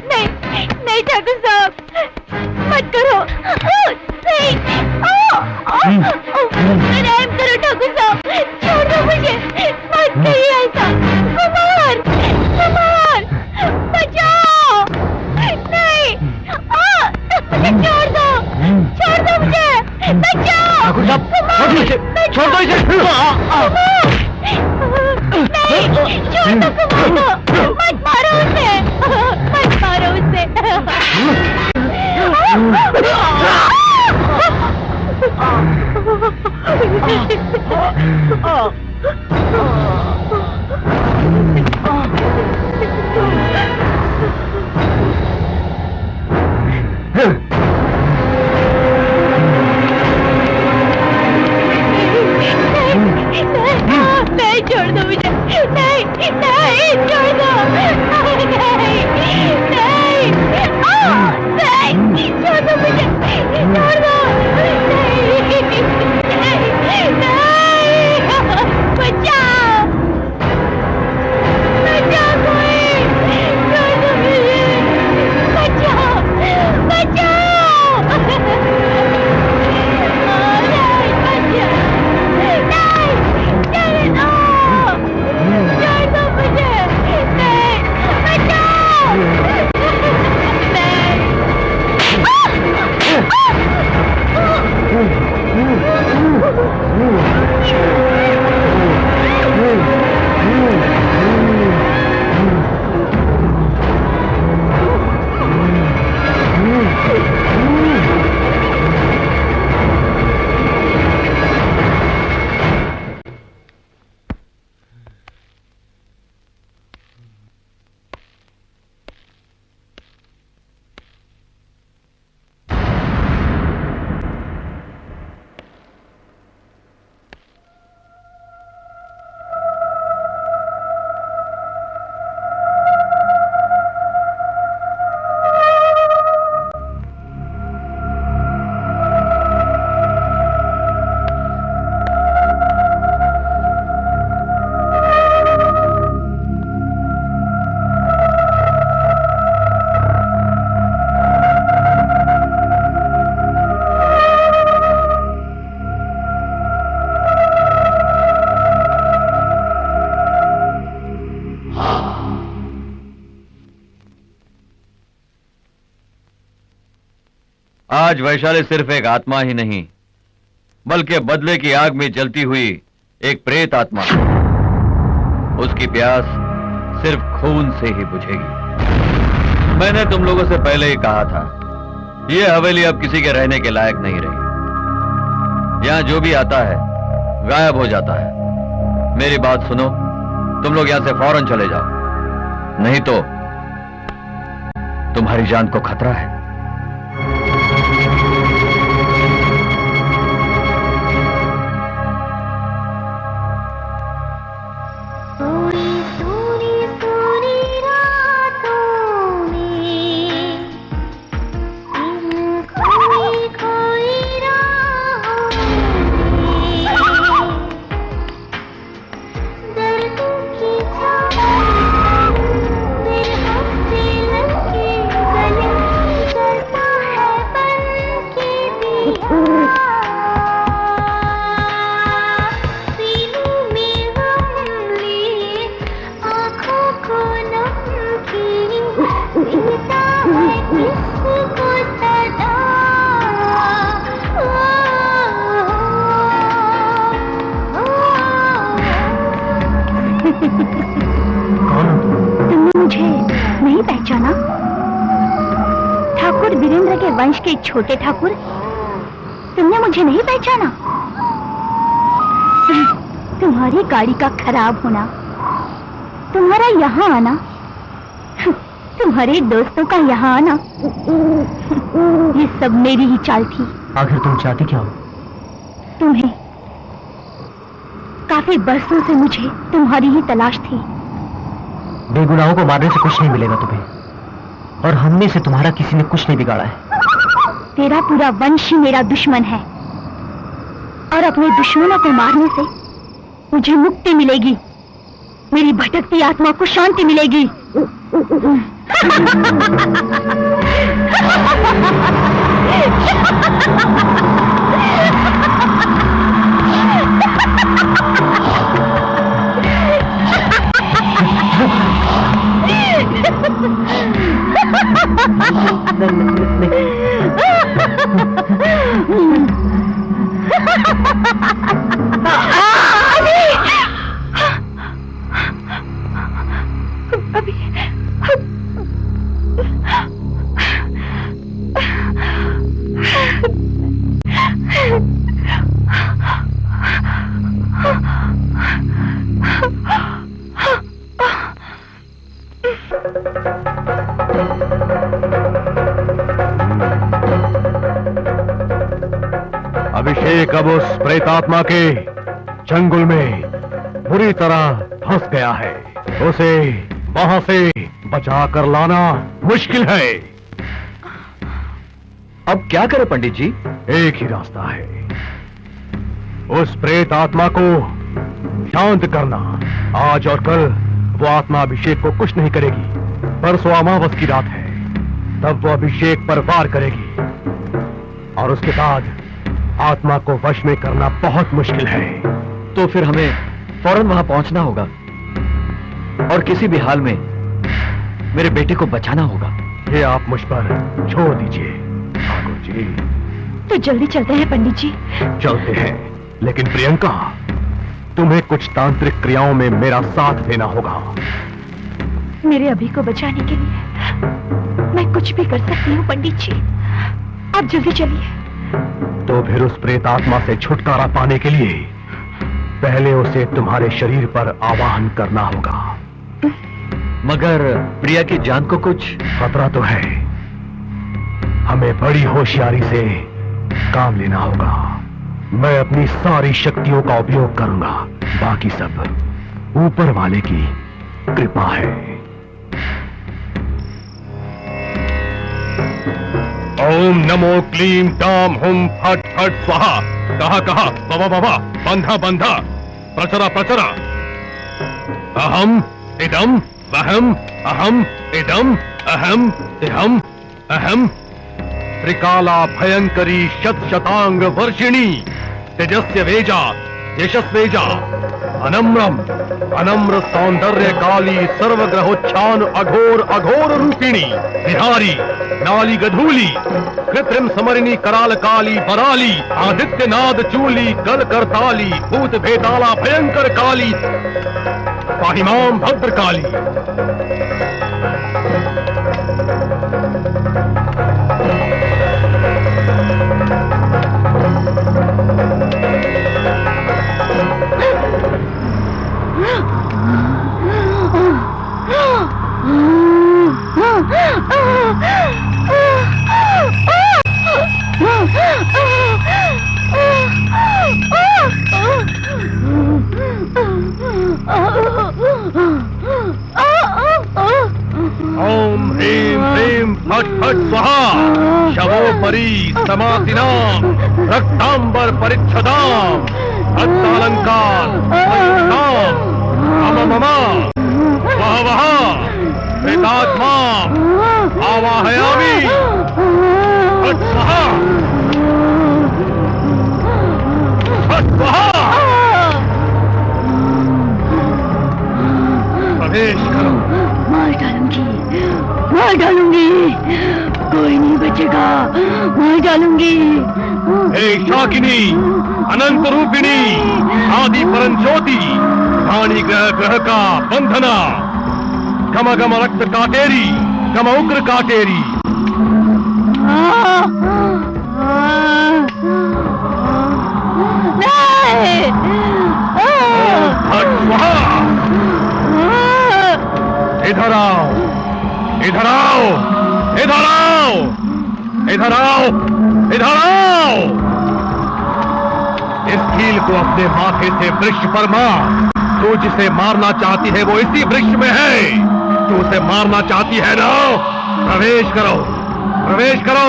Speaker 5: नहीं, नहीं ठाकुर साहब, मत करो। नहीं, रहम करो ठाकुर साहब, छोड़ दो मुझे, मत करिए ऐसा। कुमार, कुमार, बचाओ। नहीं, मुझे छोड़ दो मुझे, बचाओ।
Speaker 3: ठाकुर साहब, छोड़ दो इसे।
Speaker 5: नहीं, छोड़ दो कुमार को, मत मारो उसे, मत मारो उसे। नहीं, छोड़ दो मुझे। नहीं, नहीं, छोड़ दो। नहीं, नहीं, नहीं, छोड़ दो मुझे, छोड़ दो। नहीं, बचाओ, बचाओ कोई, छोड़ दो मुझे, बचाओ, बचाओ।
Speaker 1: आज वैशाली सिर्फ एक आत्मा ही नहीं बल्कि बदले की आग में जलती हुई एक प्रेत आत्मा। उसकी प्यास सिर्फ खून से ही बुझेगी। मैंने तुम लोगों से पहले ही कहा था, यह हवेली अब किसी के रहने के लायक नहीं रही। यहां जो भी आता है गायब हो जाता है। मेरी बात सुनो, तुम लोग यहां से फौरन चले जाओ, नहीं तो तुम्हारी जान को खतरा है।
Speaker 5: ठाकुर वीरेंद्र के वंश के छोटे ठाकुर, तुमने मुझे नहीं पहचाना? तुम्हारी गाड़ी का खराब होना, तुम्हारा यहाँ आना, तुम्हारे दोस्तों का यहाँ आना, ये सब मेरी ही चाल थी।
Speaker 3: आखिर तुम चाहती क्या हो?
Speaker 5: तुम्हें। काफी बरसों से मुझे तुम्हारी ही तलाश थी।
Speaker 3: बेगुनाहों को मारने से कुछ नहीं मिलेगा तुम्हें, और हमने से तुम्हारा किसी ने कुछ नहीं बिगाड़ा है।
Speaker 5: तेरा पूरा वंश ही मेरा दुश्मन है, और अपने दुश्मनों को मारने से मुझे मुक्ति मिलेगी, मेरी भटकती आत्मा को शांति मिलेगी।
Speaker 10: अभिषेक अब उस प्रेतात्मा के चंगुल में बुरी तरह फंस गया है। उसे वहां से बचा कर लाना मुश्किल है।
Speaker 1: अब क्या करें पंडित जी?
Speaker 10: एक ही रास्ता है, उस प्रेत आत्मा को शांत करना। आज और कल वो आत्मा अभिषेक को कुछ नहीं करेगी। परसों अमावस की रात है, तब वो अभिषेक पर वार करेगी, और उसके बाद आत्मा को वश में करना बहुत मुश्किल है।
Speaker 1: तो फिर हमें फौरन वहां पहुंचना होगा, और किसी भी हाल में मेरे बेटे को बचाना होगा।
Speaker 10: ये आप मुझ पर छोड़ दीजिए ठाकुर जी।
Speaker 5: तो जल्दी चलते हैं पंडित जी।
Speaker 10: चलते हैं, लेकिन प्रियंका, तुम्हें कुछ तांत्रिक क्रियाओं में मेरा साथ देना होगा।
Speaker 5: मेरे अभी को बचाने के लिए मैं कुछ भी कर सकती हूँ पंडित जी, आप जल्दी चलिए।
Speaker 10: तो फिर उस प्रेत आत्मा से छुटकारा पाने के लिए पहले उसे तुम्हारे शरीर पर आवाहन करना होगा।
Speaker 1: मगर प्रिया की जान को कुछ
Speaker 10: खतरा तो है, हमें बड़ी होशियारी से काम लेना होगा। मैं अपनी सारी शक्तियों का उपयोग करूंगा, बाकी सब ऊपर वाले की कृपा है। ओम नमो क्लीम टाम हुम फट फट स्वाहा। कहा कहा बाबा बाबा, बंधा बंधा, प्रचरा प्रचरा। अहम इदम वहम, अहम इदम अहम इहम अहम। त्रिकाला भयंकरी शत शतांग वर्षिणी, तेजस्य वेजा यशस्वेजा, अनम्रम अनम्र सौंदर्य काली, सर्वग्रहोच्छान अघोर अघोर रूपिणी, विहारी नाली गधूली, कृत्रिम समरिणी कराल काली बराली, आदित्य नाद चूली कल करताली, भूत भेताला भयंकर काली, पाहिमाम भद्र काली। ओम ह्रीं ह्रीं फट फट स्वाहा। शवोपरि समासिनाम रक्तांबर परिच्छदाम, भक्तालंकार परिच्छदाम, मम मम वह वह प्रेतात्मा आवाहयामि। फट स्वाहा फट स्वाहा। प्रवेश करो।
Speaker 5: मार डालूंगी, कोई नहीं बचेगा, मार डालूंगी।
Speaker 10: हे शाकिनी, अनंत रूपिणी, आदि परम ज्योति, प्राणी ग्रह ग्रह का बंधना, गम गम रक्त काटेरी, गम उग्र काटेरी, इधर आओ, इधर आओ, इधर आओ, इधर आओ, इधर आओ। इस कील को अपने माथे से वृक्ष पर मार। तू जिसे मारना चाहती है वो इसी वृक्ष में है। तू उसे मारना चाहती है ना? प्रवेश करो, प्रवेश करो,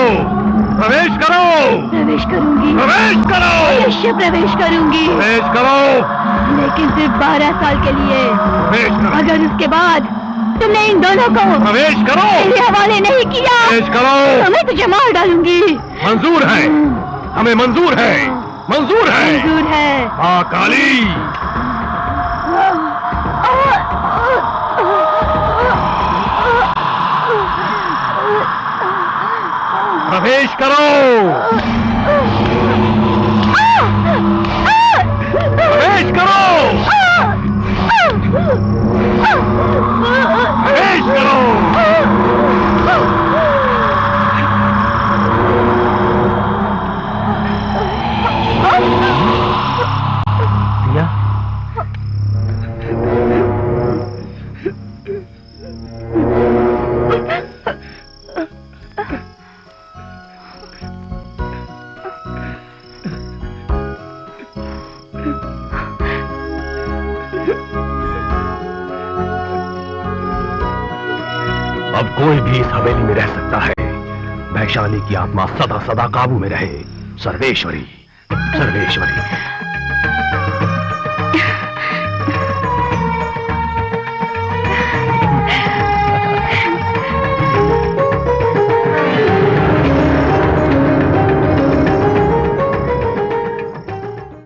Speaker 10: प्रवेश करो,
Speaker 5: प्रवेश करूंगी,
Speaker 10: प्रवेश करो,
Speaker 5: अवश्य प्रवेश करूंगी,
Speaker 10: प्रवेश करो,
Speaker 5: लेकिन सिर्फ 12 साल के लिए।
Speaker 10: प्रवेश करो,
Speaker 5: अगर उसके बाद तुमने इन दोनों को
Speaker 10: प्रवेश करो,
Speaker 5: मेरे हवाले नहीं किया
Speaker 10: प्रवेश करो।
Speaker 5: तो मैं तुझे मार डालूंगी।
Speaker 10: मंजूर है, हमें मंजूर है, मंजूर है।
Speaker 5: मंजूर है।
Speaker 10: हाँ काली, प्रवेश करो, प्रवेश करो, प्रवेश करो।
Speaker 3: प्रिया,
Speaker 10: अब कोई भी इस हवेली में रह सकता है। वैशाली की आत्मा सदा सदा काबू में रहे। सर्वेश्वरी, सर्वेश्वरी।